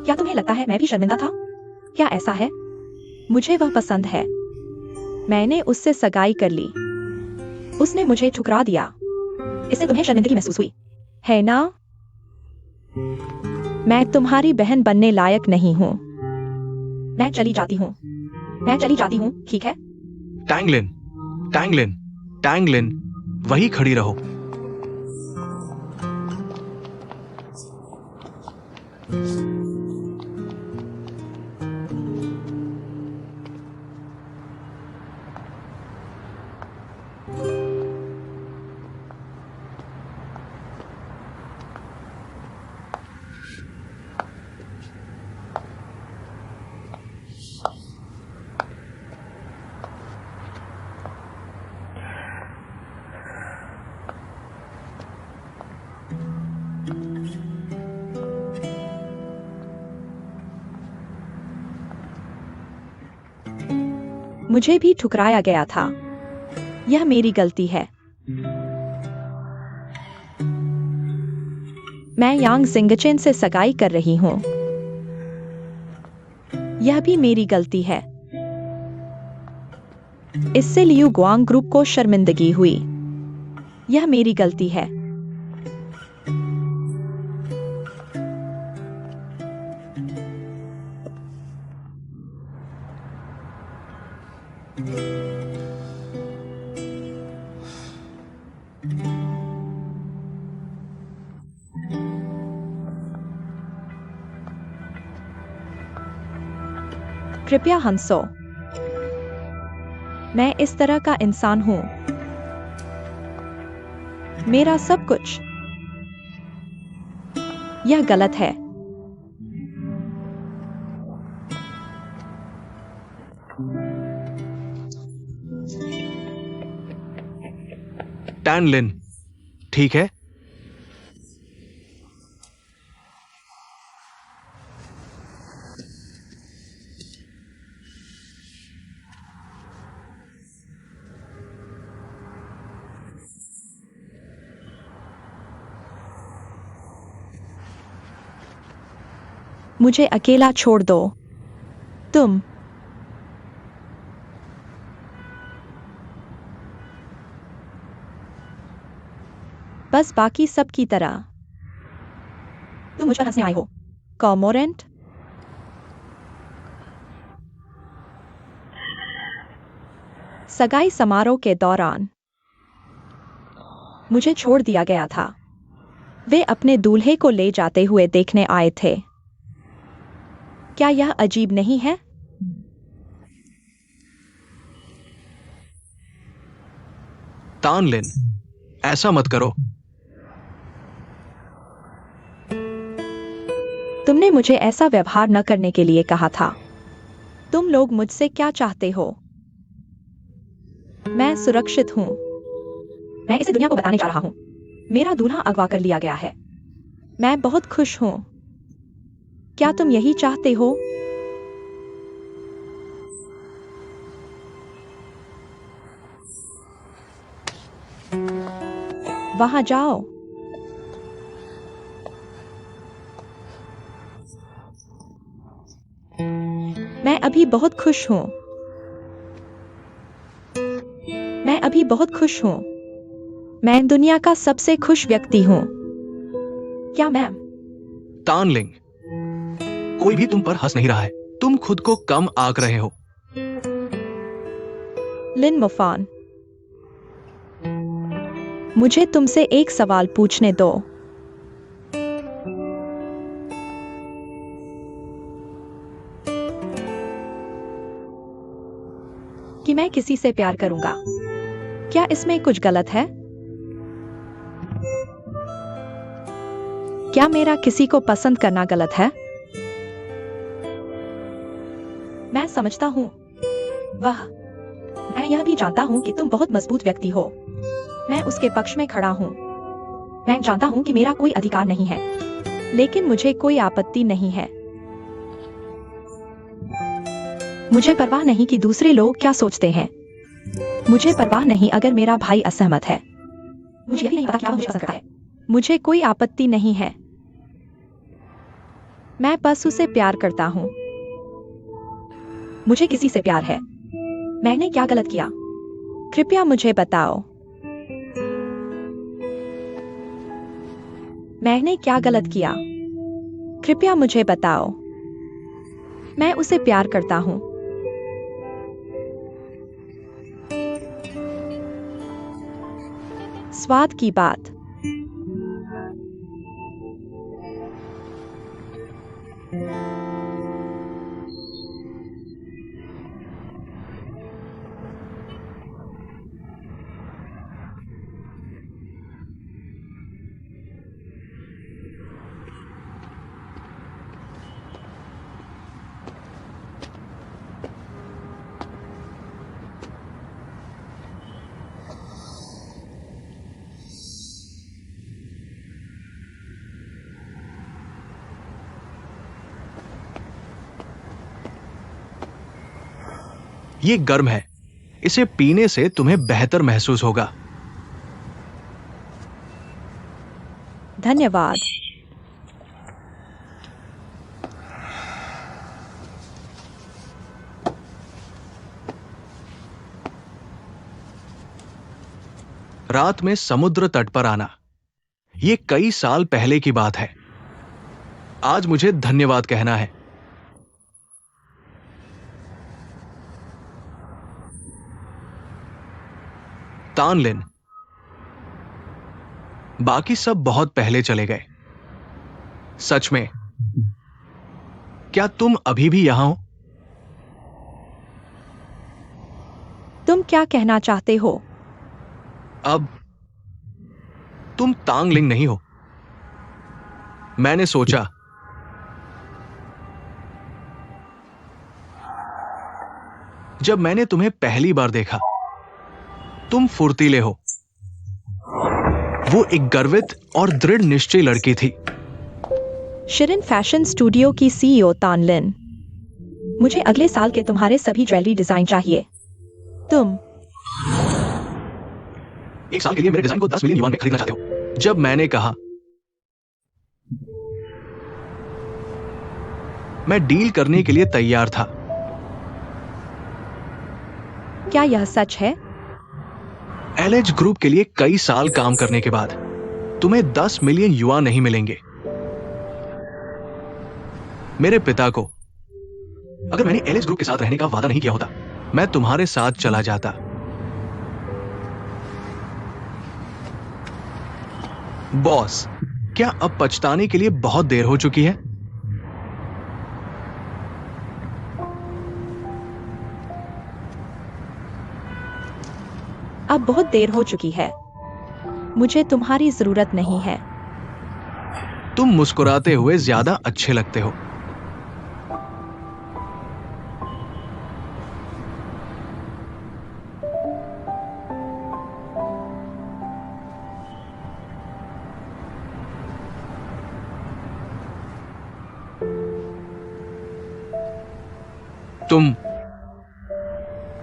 क्या तुम्हें लगता है मैं भी शर्मिंदा था? क्या ऐसा है? मुझे वह पसंद है। मैंने उससे सगाई कर ली। उसने मुझे ठुकरा दिया। इससे तुम्हें शर्मिंदगी महसूस हुई, है ना? मैं तुम्हारी बहन बनने लायक नहीं हूं। मैं चली जाती हूं। मैं चली जाती हूं, ठीक है? टैंगलिन, टैंगलिन, टैंगलिन, वही खड़ी रहो। मुझे भी ठुकराया गया था। यह मेरी गलती है। मैं यांग जिंगचेन से सगाई कर रही हूं। यह भी मेरी गलती है। इससे लियू गुआंग ग्रुप को शर्मिंदगी हुई। यह मेरी गलती है। कृपया हंसो। मैं इस तरह का इंसान हूं। मेरा सब कुछ। यह गलत है। टैनलिन, ठीक है? मुझे अकेला छोड़ दो। तुम बस बाकी सब की तरह। तुम मुझ पर हंसने आए हो, कॉमोरेंट। सगाई समारोह के दौरान मुझे छोड़ दिया गया था। वे अपने दूल्हे को ले जाते हुए देखने आए थे। क्या यह अजीब नहीं है? तानलिन, ऐसा मत करो। तुमने मुझे ऐसा व्यवहार न करने के लिए कहा था। तुम लोग मुझसे क्या चाहते हो? मैं सुरक्षित हूं। मैं इसे दुनिया को बताने जा रहा हूं। मेरा दूल्हा अगवा कर लिया गया है। मैं बहुत खुश हूं। क्या तुम यही चाहते हो? वहां जाओ। मैं अभी बहुत खुश हूं। अभी बहुत खुश हूँ। मैं दुनिया का सबसे खुश व्यक्ति हूँ। क्या मैम? तानलिंग, कोई भी तुम पर हंस नहीं रहा है। तुम खुद को कम आंक रहे हो। लिन मुफान, मुझे तुमसे एक सवाल पूछने दो। कि मैं किसी से प्यार करूंगा, क्या इसमें कुछ गलत है? क्या मेरा किसी को पसंद करना गलत है? मैं समझता हूं, मैं यह भी जानता हूं कि तुम बहुत मजबूत व्यक्ति हो। मैं उसके पक्ष में खड़ा हूं। मैं जानता हूं कि मेरा कोई अधिकार नहीं है, लेकिन मुझे कोई आपत्ति नहीं है। मुझे परवाह नहीं कि दूसरे लोग क्या सोचते हैं। मुझे परवाह नहीं अगर मेरा भाई असहमत है। मुझे यह भी नहीं पता क्या मुझे पसंद करता है। मुझे कोई आपत्ति नहीं है। मैं बस उसे प्यार करता हूं। मुझे किसी से प्यार है। मैंने क्या गलत किया? कृपया मुझे बताओ। मैंने क्या गलत किया? कृपया मुझे बताओ। मैं उसे प्यार करता हूं। स्वाद की बात। ये गर्म है। इसे पीने से तुम्हें बेहतर महसूस होगा। धन्यवाद। रात में समुद्र तट पर आना, ये कई साल पहले की बात है। आज मुझे धन्यवाद कहना है। तानलिन, बाकी सब बहुत पहले चले गए। सच में, क्या तुम अभी भी यहां हो? तुम क्या कहना चाहते हो? अब तुम तांगलिंग नहीं हो। मैंने सोचा जब मैंने तुम्हें पहली बार देखा, तुम फुर्तीले हो। वो एक गर्वित और दृढ़ निश्चयी लड़की थी। शिरिन फैशन स्टूडियो की सीईओ तानलिन, मुझे अगले साल के तुम्हारे सभी ज्वेलरी डिजाइन चाहिए। तुम एक साल के लिए मेरे डिजाइन को 10 मिलियन युआन में खरीदना चाहते हो। जब मैंने कहा मैं डील करने के लिए तैयार था। क्या यह सच है? एलएच ग्रुप के लिए कई साल काम करने के बाद तुम्हें 10 मिलियन युआन नहीं मिलेंगे। मेरे पिता को, अगर मैंने एलएच ग्रुप के साथ रहने का वादा नहीं किया होता, मैं तुम्हारे साथ चला जाता। बॉस, क्या अब पछताने के लिए बहुत देर हो चुकी है? अब बहुत देर हो चुकी है। मुझे तुम्हारी जरूरत नहीं है। तुम मुस्कुराते हुए ज्यादा अच्छे लगते हो।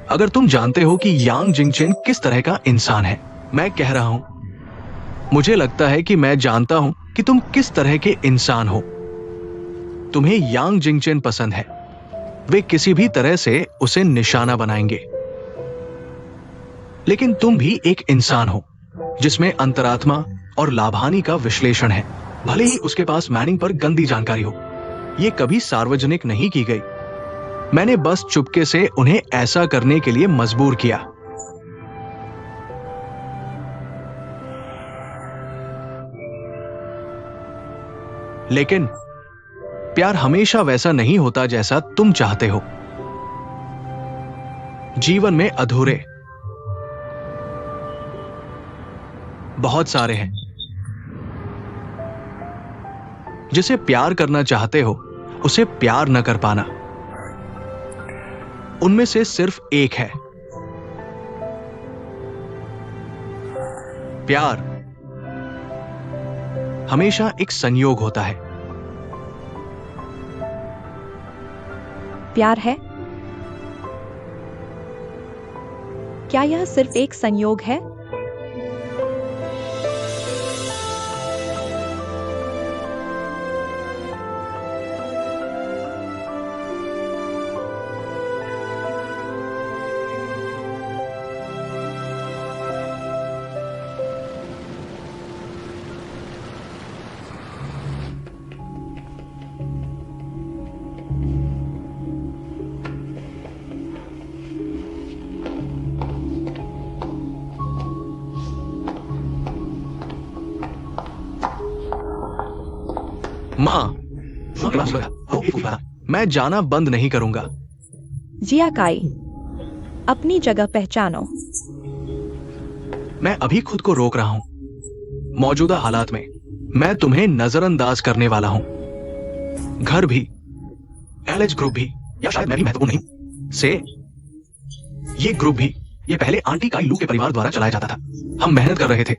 अगर तुम जानते हो कि यांग जिंगचेन किस तरह का इंसान है, मैं कह रहा हूं, मुझे लगता है कि मैं जानता हूं कि तुम किस तरह के इंसान हो। तुम्हें यांग जिंगचेन पसंद है। वे किसी भी तरह से उसे निशाना बनाएंगे। लेकिन तुम भी एक इंसान हो जिसमें अंतरात्मा और लाभानी का विश्लेषण है। भले ही उसके पास मैनिंग पर गंदी जानकारी हो, यह कभी सार्वजनिक नहीं की गई। मैंने बस चुपके से उन्हें ऐसा करने के लिए मजबूर किया। लेकिन प्यार हमेशा वैसा नहीं होता जैसा तुम चाहते हो। जीवन में अधूरे बहुत सारे हैं। जिसे प्यार करना चाहते हो उसे प्यार न कर पाना, उनमें से सिर्फ एक है। प्यार हमेशा एक संयोग होता है। प्यार है? क्या यह सिर्फ एक संयोग है? मां, मैं जाना बंद नहीं करूंगा। जिया काई, अपनी जगह पहचानो। मैं अभी खुद को रोक रहा हूं। मौजूदा हालात में मैं तुम्हें नजरअंदाज करने वाला हूं। घर भी, एलएच ग्रुप भी, या शायद मैं भी महत्वपूर्ण नहीं से ये ग्रुप भी, ये पहले आंटी काई लू के परिवार द्वारा चलाया जाता था। हम मेहनत कर रहे थे,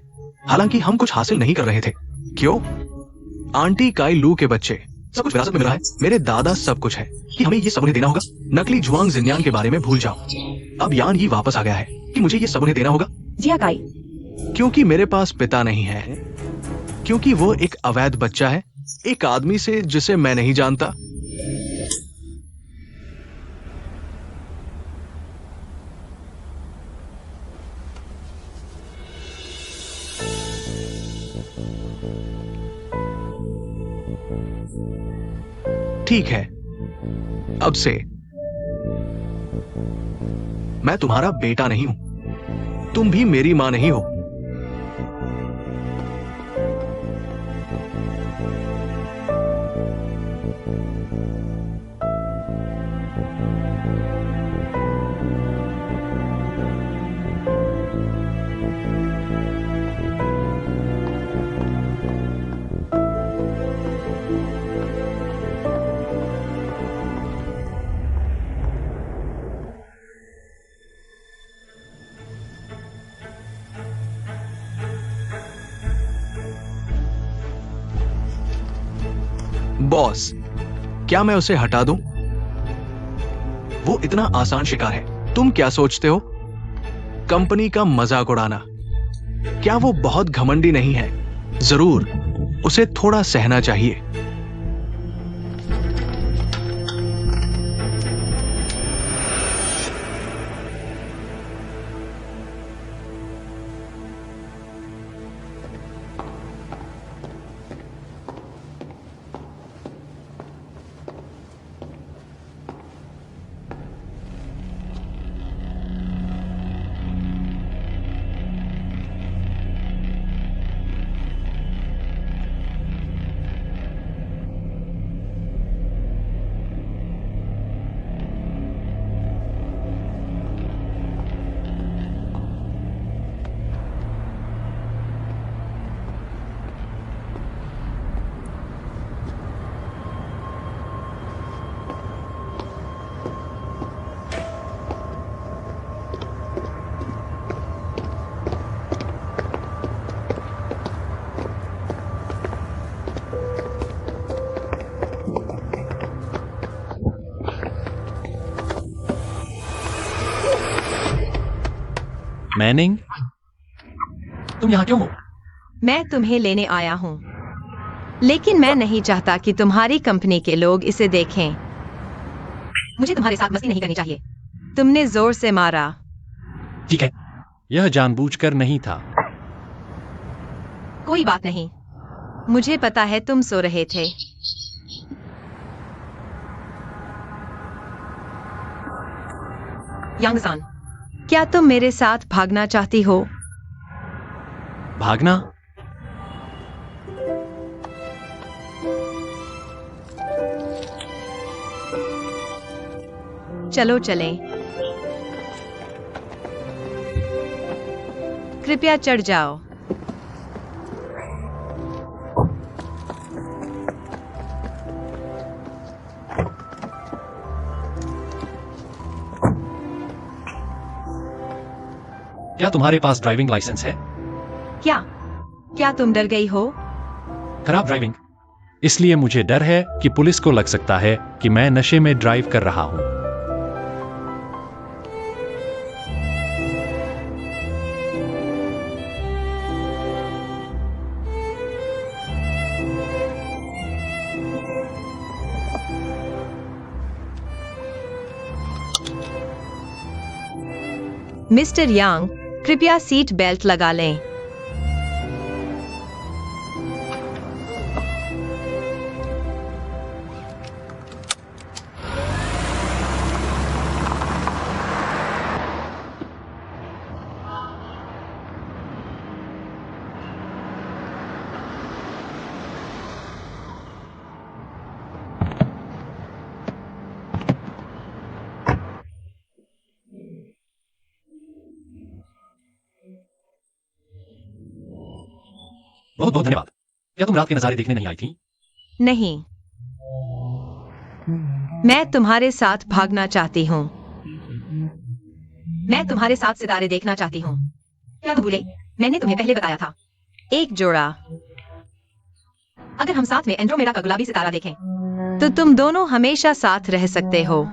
हालांकि हम कुछ हासिल नहीं कर रहे थे। क्यों? आंटी काई लू के बच्चे सब कुछ विरासत में मिला है। मेरे दादा सब कुछ है कि हमें ये सब उन्हें देना होगा। नकली जुआंग जिन्यान के बारे में भूल जाओ। अब यान ही वापस आ गया है कि मुझे ये सब उन्हें देना होगा। जिया काई, क्योंकि मेरे पास पिता नहीं है, क्योंकि वो एक अवैध बच्चा है, एक आदमी से जिसे मैं नहीं जानता। ठीक है, अब से मैं तुम्हारा बेटा नहीं हूं, तुम भी मेरी मां नहीं हो। बॉस, क्या मैं उसे हटा दूं? वो इतना आसान शिकार है। तुम क्या सोचते हो? कंपनी का मजाक उड़ाना। क्या वो बहुत घमंडी नहीं है? जरूर, उसे थोड़ा सहना चाहिए। मैनिंग, तुम यहां क्यों हो? मैं तुम्हें लेने आया हूं, लेकिन मैं नहीं चाहता कि तुम्हारी कंपनी के लोग इसे देखें। मुझे तुम्हारे साथ मस्ती नहीं करनी चाहिए। तुमने जोर से मारा। ठीक है, यह जानबूझकर नहीं था। कोई बात नहीं, मुझे पता है तुम सो रहे थे। यांगसान, क्या तुम मेरे साथ भागना चाहती हो? भागना? चलो चलें। कृपया चढ़ जाओ। क्या तुम्हारे पास ड्राइविंग लाइसेंस है? क्या तुम डर गई हो? खराब ड्राइविंग? इसलिए मुझे डर है कि पुलिस को लग सकता है कि मैं नशे में ड्राइव कर रहा हूं। मिस्टर यांग, कृपया सीट बेल्ट लगा लें। बहुत बहुत धन्यवाद। क्या तुम रात के नजारे देखने नहीं आई थी? नहीं, मैं तुम्हारे साथ भागना चाहती हूँ। मैं तुम्हारे साथ सितारे देखना चाहती हूँ। क्या तुम भूले? मैंने तुम्हें पहले बताया था। एक जोड़ा। अगर हम साथ में एंड्रोमेडा का गुलाबी सितारा देखें, तो तुम दोनों हमेशा साथ रह सकते हो।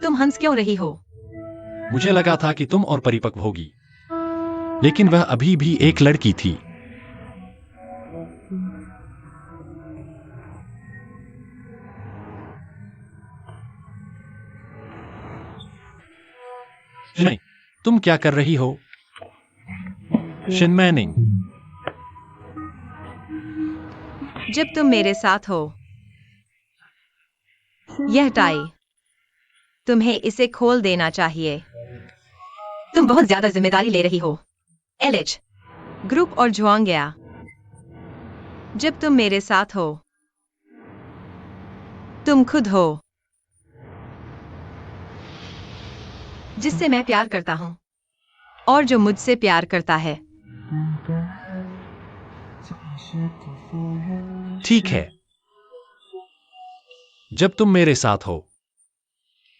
तुम हंस क्यों रही हो? मुझे लगा था कि तुम और परिपक्व होगी, लेकिन वह अभी भी एक लड़की थी। नहीं, तुम क्या कर रही हो? शिनमैनिंग, जब तुम मेरे साथ हो, यह टाई, तुम्हें इसे खोल देना चाहिए। तुम बहुत ज्यादा जिम्मेदारी ले रही हो। एलएच, ग्रुप और जुआंग गया। जब तुम मेरे साथ हो, तुम खुद हो, जिससे मैं प्यार करता हूं और जो मुझसे प्यार करता है। ठीक है। जब तुम मेरे साथ हो,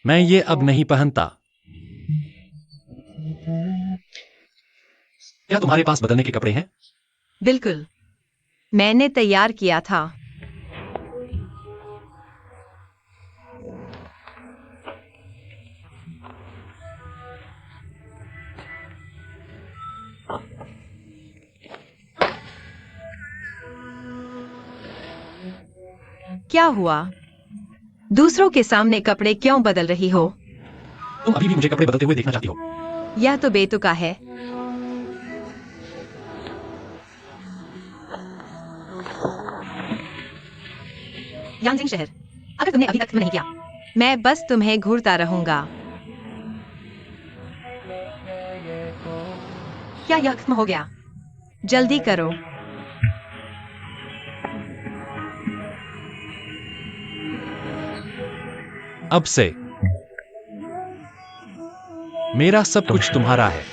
मैं ये अब नहीं पहनता। क्या तुम्हारे पास बदलने के कपड़े हैं? बिल्कुल, मैंने तैयार किया था। क्या हुआ? दूसरों के सामने कपड़े क्यों बदल रही हो? तुम अभी भी मुझे कपड़े बदलते हुए देखना चाहती हो? यह तो बेतुका है। यांजिंग शहर, अगर तुमने अभी तक खत्म नहीं किया, मैं बस तुम्हें घूरता रहूंगा। क्या यह खत्म हो गया? जल्दी करो। अब से मेरा सब कुछ तुम्हारा है।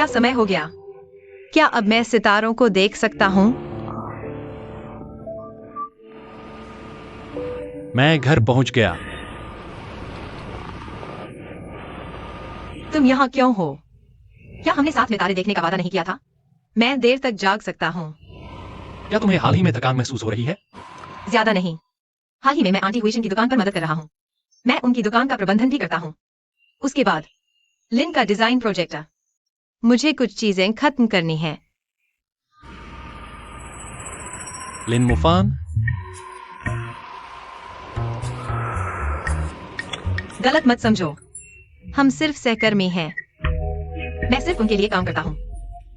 क्या समय हो गया? क्या अब मैं सितारों को देख सकता हूँ? मैं घर पहुंच गया। तुम यहाँ क्यों हो? क्या हमने साथ में तारे देखने का वादा नहीं किया था? मैं देर तक जाग सकता हूँ। क्या तुम्हें हाल ही में थकान महसूस हो रही है? ज्यादा नहीं। हाल ही में मैं आंटी हुईशन की दुकान पर मदद कर रहा हूँ। मैं उनकी दुकान का प्रबंधन भी करता हूँ। उसके बाद लिन का डिजाइन प्रोजेक्ट है। मुझे कुछ चीजें खत्म करनी है। लिन मुफान, गलत मत समझो। हम सिर्फ सहकर्मी हैं। मैं सिर्फ उनके लिए काम करता हूँ।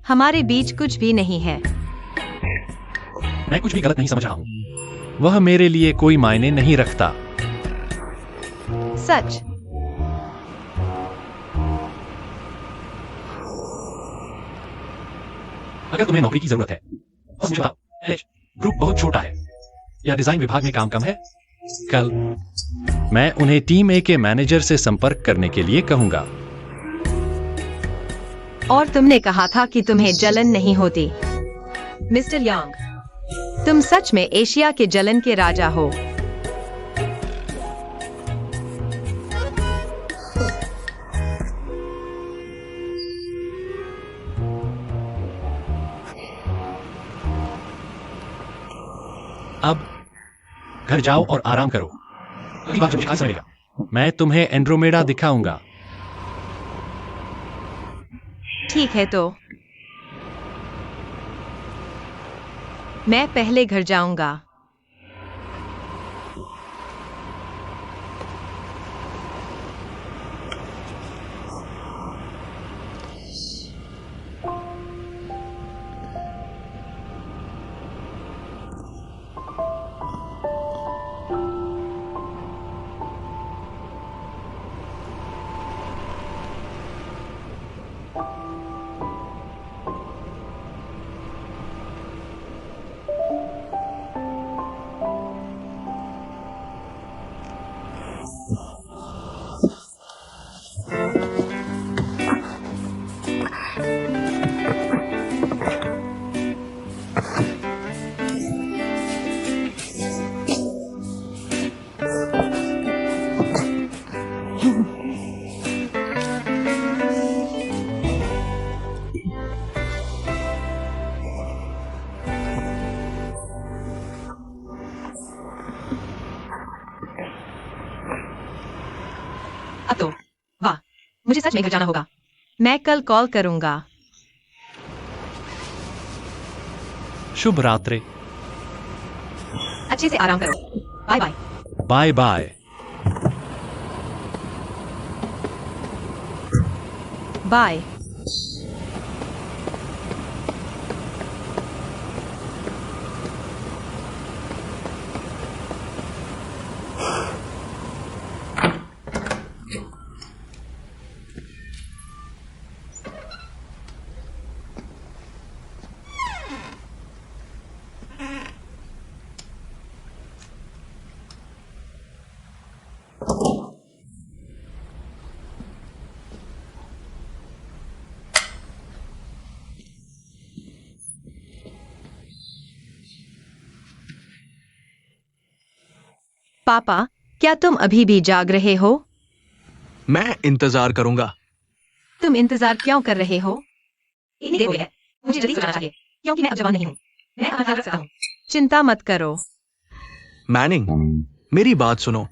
हमारे बीच कुछ भी नहीं है। मैं कुछ भी गलत नहीं समझ रहा हूँ। वह मेरे लिए कोई मायने नहीं रखता। सच। अगर तुम्हें नौकरी की जरूरत है तो मुझे बताओ। एच, ग्रुप बहुत छोटा है या डिजाइन विभाग में काम कम है। कल मैं उन्हें टीम ए के मैनेजर से संपर्क करने के लिए कहूंगा। और तुमने कहा था कि तुम्हें जलन नहीं होती। मिस्टर यांग, तुम सच में एशिया के जलन के राजा हो। अब घर जाओ और आराम करो। अगली बार जब मुझे खांसी मिलेगा मैं तुम्हें एंड्रोमेडा दिखाऊंगा। ठीक है तो मैं पहले घर जाऊंगा। अब तो वाह, मुझे सच में घर जाना होगा। मैं कल कॉल करूंगा। शुभ रात्रि। अच्छे से आराम करो। Bye bye. Bye bye. Bye. पापा, क्या तुम अभी भी जाग रहे हो? मैं इंतजार करूंगा। तुम इंतजार क्यों कर रहे हो? इतनी देर हो गई है। मुझे जल्दी सो जाना चाहिए, क्योंकि मैं अब जवान नहीं हूँ। मैं अपना ख्याल रख सकता हूँ। चिंता मत करो। मैनिंग, मेरी बात सुनो।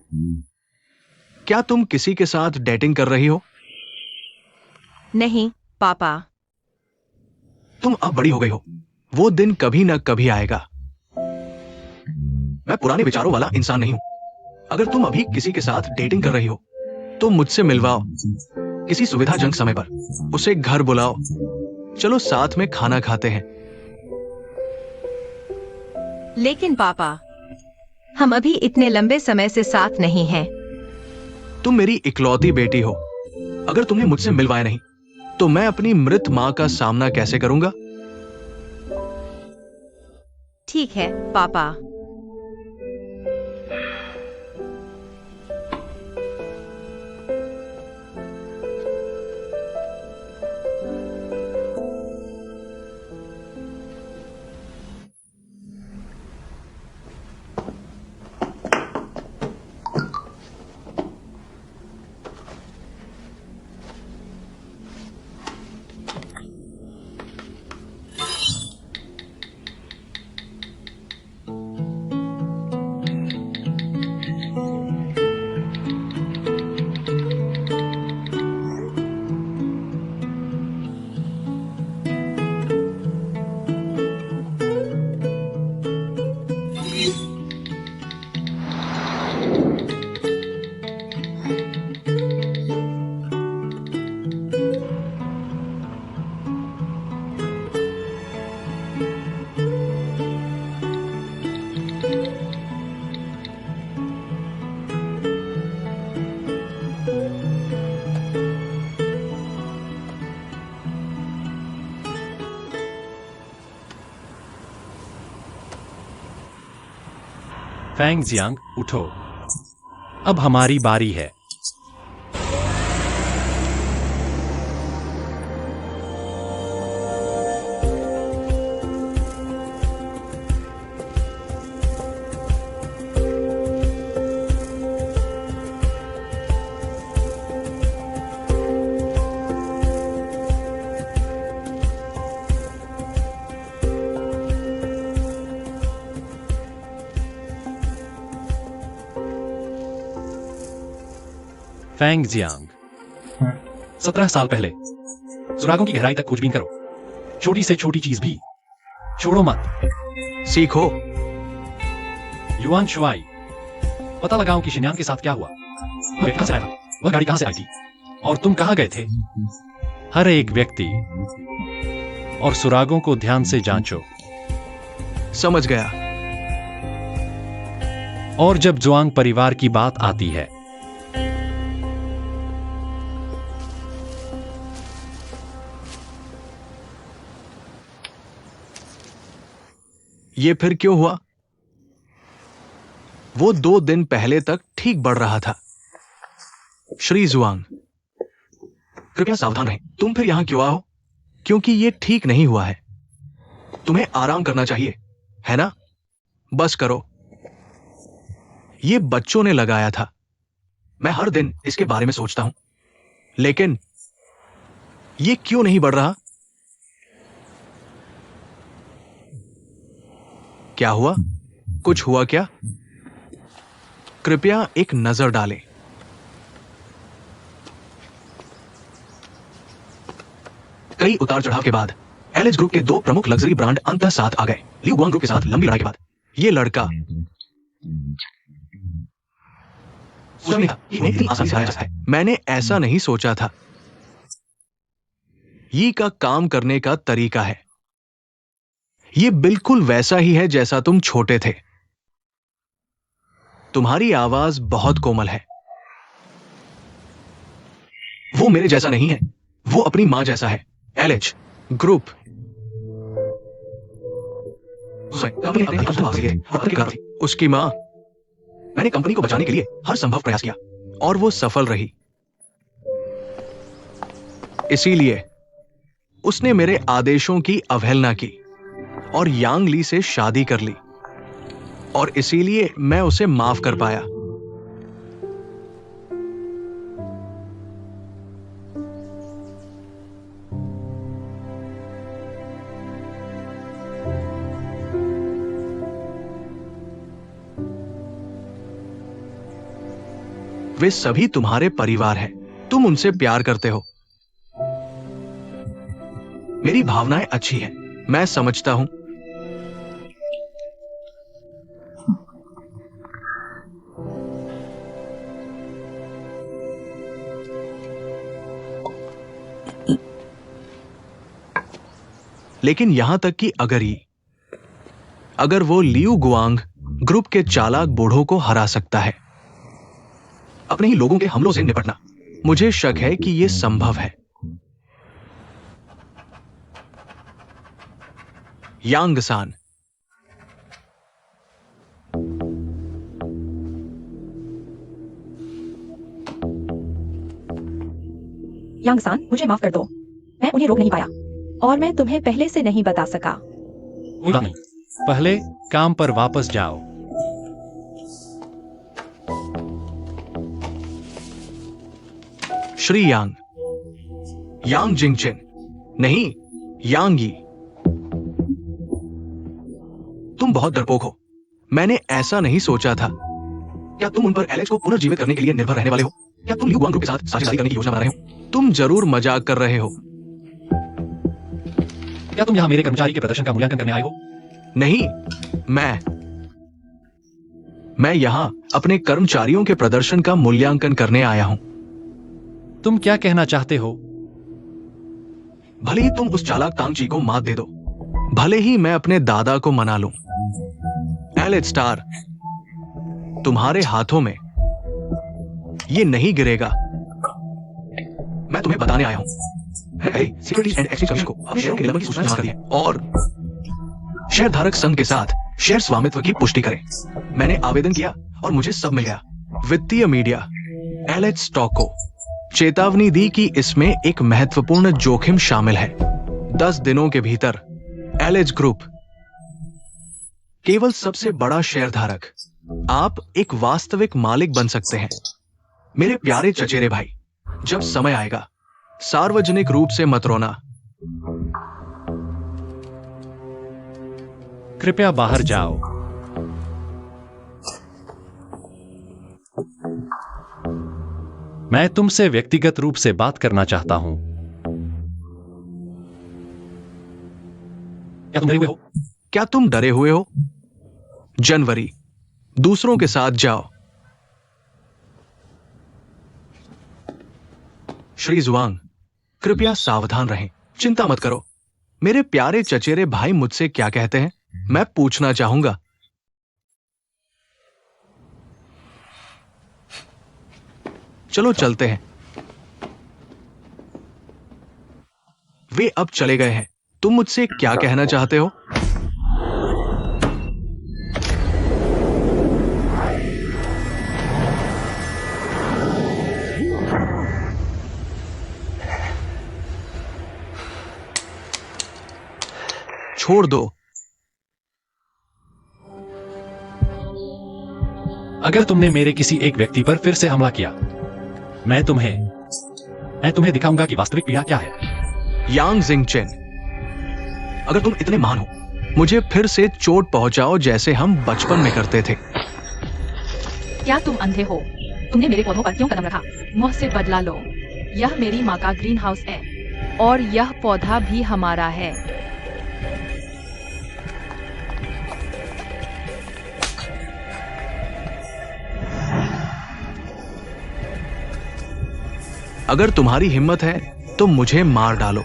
क्या तुम किसी के साथ डेटिंग कर रही हो? नहीं, पापा। तुम अब बड़ी हो गई हो। वो दिन कभी न कभी आएगा। मैं पुराने विचारों वाला इंसान नहीं हूं। अगर तुम अभी किसी के साथ डेटिंग कर रही हो तो मुझसे मिलवाओ किसी सुविधाजनक समय पर। उसे घर बुलाओ। चलो साथ में खाना खाते हैं। लेकिन पापा, हम अभी इतने लंबे समय से साथ नहीं हैं। तुम मेरी इकलौती बेटी हो। अगर तुमने मुझसे मिलवाया नहीं तो मैं अपनी मृत मां का सामना कैसे करूंगा? ठीक है, पापा। फैंग जियांग, उठो। अब हमारी बारी है। फैंग जियांग, 17 साल पहले सुरागों की गहराई तक खोजबीन करो। छोटी से छोटी चीज भी छोड़ो मत। सीखो। युआन शुआई, पता लगाओ कि शिन्यांग के साथ क्या हुआ। वह कहां से आया था? वह गाड़ी कहां से आई थी? और तुम कहां गए थे? हर एक व्यक्ति और सुरागों को ध्यान से जांचो। समझ गया। और जब जुआंग परिवार की बात आती है, ये फिर क्यों हुआ? वो 2 दिन पहले तक ठीक बढ़ रहा था। श्री जुआंग, कृपया सावधान रहें। तुम फिर यहां क्यों आओ? क्योंकि ये ठीक नहीं हुआ है। तुम्हें आराम करना चाहिए, है ना? बस करो। ये बच्चों ने लगाया था। मैं हर दिन इसके बारे में सोचता हूं, लेकिन ये क्यों नहीं बढ़ रहा? क्या हुआ? कुछ हुआ क्या? कृपया एक नजर डालें। कई उतार चढ़ाव के बाद एलएच ग्रुप के 2 प्रमुख लग्जरी ब्रांड अंततः साथ आ गए। लियू गुआंग ग्रुप के साथ लंबी लड़ाई के बाद ये लड़का इतनी आसानी से हारा जा सकता है। मैंने ऐसा नहीं सोचा था। ये का काम करने का तरीका है। ये बिल्कुल वैसा ही है जैसा तुम छोटे थे। तुम्हारी आवाज बहुत कोमल है। वो मेरे जैसा नहीं है, वो अपनी मां जैसा है। एलएच ग्रुप उसकी मां। मैंने कंपनी को बचाने के लिए हर संभव प्रयास किया और वो सफल रही। इसीलिए उसने मेरे आदेशों की अवहेलना की और यांग ली से शादी कर ली, और इसीलिए मैं उसे माफ कर पाया। वे सभी तुम्हारे परिवार हैं। तुम उनसे प्यार करते हो। मेरी भावनाएं अच्छी हैं, मैं समझता हूं। लेकिन यहां तक कि अगर वो लियू गुआंग ग्रुप के चालाक बूढ़ों को हरा सकता है, अपने ही लोगों के हमलों से निपटना, मुझे शक है कि यह संभव है। यांग सान, यांग सान, मुझे माफ कर दो। मैं उन्हें रोक नहीं पाया और मैं तुम्हें पहले से नहीं बता सका। कोई बात नहीं, पहले काम पर वापस जाओ। श्री यांग, यांग जिंगचिन, नहीं यांग यी। तुम बहुत डरपोक हो। मैंने ऐसा नहीं सोचा था। क्या तुम उन पर एलेक्स को पुनर्जीवित करने के लिए निर्भर रहने वाले हो? क्या तुम लियू गुआंग ग्रुप के साथ साझेदारी करने की योजना बना रहे हो? तुम जरूर मजाक कर रहे हो। क्या तुम यहां मेरे कर्मचारी के प्रदर्शन का मूल्यांकन करने आए हो? नहीं, मैं यहां अपने कर्मचारियों के प्रदर्शन का मूल्यांकन करने आया हूं। तुम क्या कहना चाहते हो? भले ही तुम उस चालाक तांगची को मात दे दो, भले ही मैं अपने दादा को मना लूं, एलेट स्टार, तुम्हारे हाथों में ये नहीं गिरेगा। मैं तुम्हें बताने आया हूं। सिक्योरिटीज एंड एक्सचेंज कमीशन को अब शेयरों के निलंबन की सूचना जमा कर दी है और शेयरधारक संघ के साथ शेयर स्वामित्व की पुष्टि करें। मैंने आवेदन किया और मुझे सब मिल गया। वित्तीय मीडिया एलएच स्टॉक को चेतावनी दी कि इसमें एक महत्वपूर्ण जोखिम शामिल है। 10 दिनों के भीतर एलएच ग्रुप केवल सबसे बड़ा शेयरधारक, आप एक वास्तविक मालिक बन सकते हैं। मेरे प्यारे चचेरे भाई, जब समय आएगा सार्वजनिक रूप से मत रोना। कृपया बाहर जाओ। मैं तुमसे व्यक्तिगत रूप से बात करना चाहता हूं। क्या तुम डरे हुए हो? क्या तुम डरे हुए हो? जनवरी, दूसरों के साथ जाओ। श्री जुआंग, कृपया सावधान रहें, चिंता मत करो। मेरे प्यारे चचेरे भाई मुझसे क्या कहते हैं, मैं पूछना चाहूंगा। चलो चलते हैं। वे अब चले गए हैं। तुम मुझसे क्या कहना चाहते हो? छोड़ दो। अगर तुमने मेरे किसी एक व्यक्ति पर फिर से हमला किया, मैं तुम्हें दिखाऊंगा कि वास्तविक पीड़ा क्या है। यांग जिंगचेन, अगर तुम इतने महान हो, मुझे फिर से चोट पहुंचाओ जैसे हम बचपन में करते थे। क्या तुम अंधे हो? तुमने मेरे पौधों पर क्यों कदम रखा? मुझसे बदला लो। यह मेरी माँ का ग्रीन हाउस है और यह पौधा भी हमारा है। अगर तुम्हारी हिम्मत है तो मुझे मार डालो।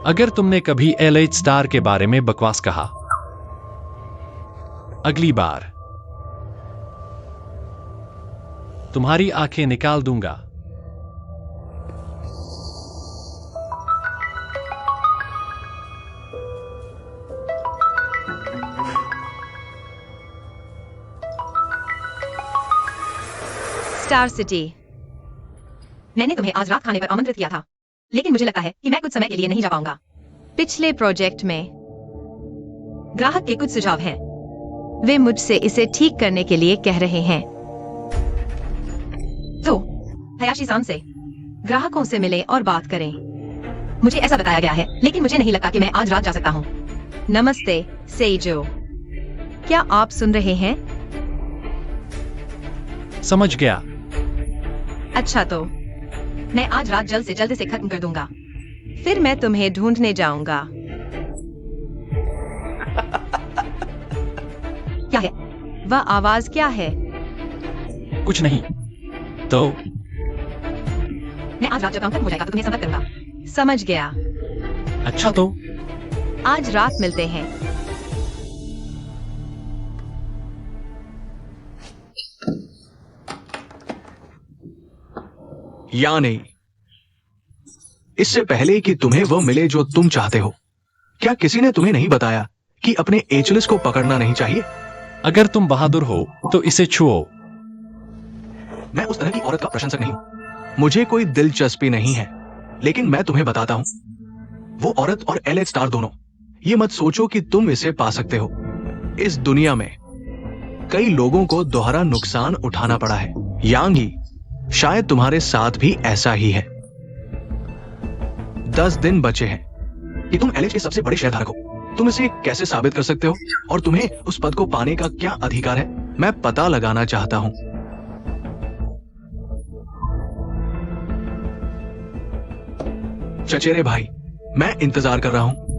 अगर तुमने कभी एलएच स्टार के बारे में बकवास कहा, अगली बार तुम्हारी आंखें निकाल दूंगा। स्टार सिटी, मैंने तुम्हें आज रात खाने पर आमंत्रित किया था, लेकिन मुझे लगता है कि मैं कुछ समय के लिए नहीं जा पाऊंगा। पिछले प्रोजेक्ट में ग्राहक के कुछ सुझाव हैं। वे मुझसे इसे ठीक करने के लिए कह रहे हैं। तो हयाशी सान से ग्राहकों से मिले और बात करें। मुझे ऐसा बताया गया है, लेकिन मुझे नहीं लगता कि मैं आज रात जा सकता हूँ। नमस्ते सेजो, क्या आप सुन रहे हैं? समझ गया। अच्छा, तो मैं आज रात जल्द से जल्द इसे खत्म कर दूंगा, फिर मैं तुम्हें ढूंढने जाऊंगा। क्या है? वह आवाज क्या है? कुछ नहीं। तो मैं आज रात जब काम खत्म हो जाएगा तो तुम्हें संपर्क करूंगा। समझ गया। अच्छा, तो आज रात मिलते हैं। या नहीं, इससे पहले कि तुम्हें वो मिले जो तुम चाहते हो, क्या किसी ने तुम्हें नहीं बताया कि अपने एचलिस को पकड़ना नहीं चाहिए? अगर तुम बहादुर हो तो इसे छुओ। मैं उस तरह की औरत का प्रशंसक नहीं हूं। मुझे कोई दिलचस्पी नहीं है, लेकिन मैं तुम्हें बताता हूं, वो औरत और एलएच स्टार दोनों, ये मत सोचो कि तुम इसे पा सकते हो। इस दुनिया में कई लोगों को दोहरा नुकसान उठाना पड़ा है। यांगी, शायद तुम्हारे साथ भी ऐसा ही है। 10 दिन बचे हैं कि तुम एलएच के सबसे बड़े शेयरधारक हो। तुम इसे कैसे साबित कर सकते हो और तुम्हें उस पद को पाने का क्या अधिकार है? मैं पता लगाना चाहता हूं। चचेरे भाई, मैं इंतजार कर रहा हूं।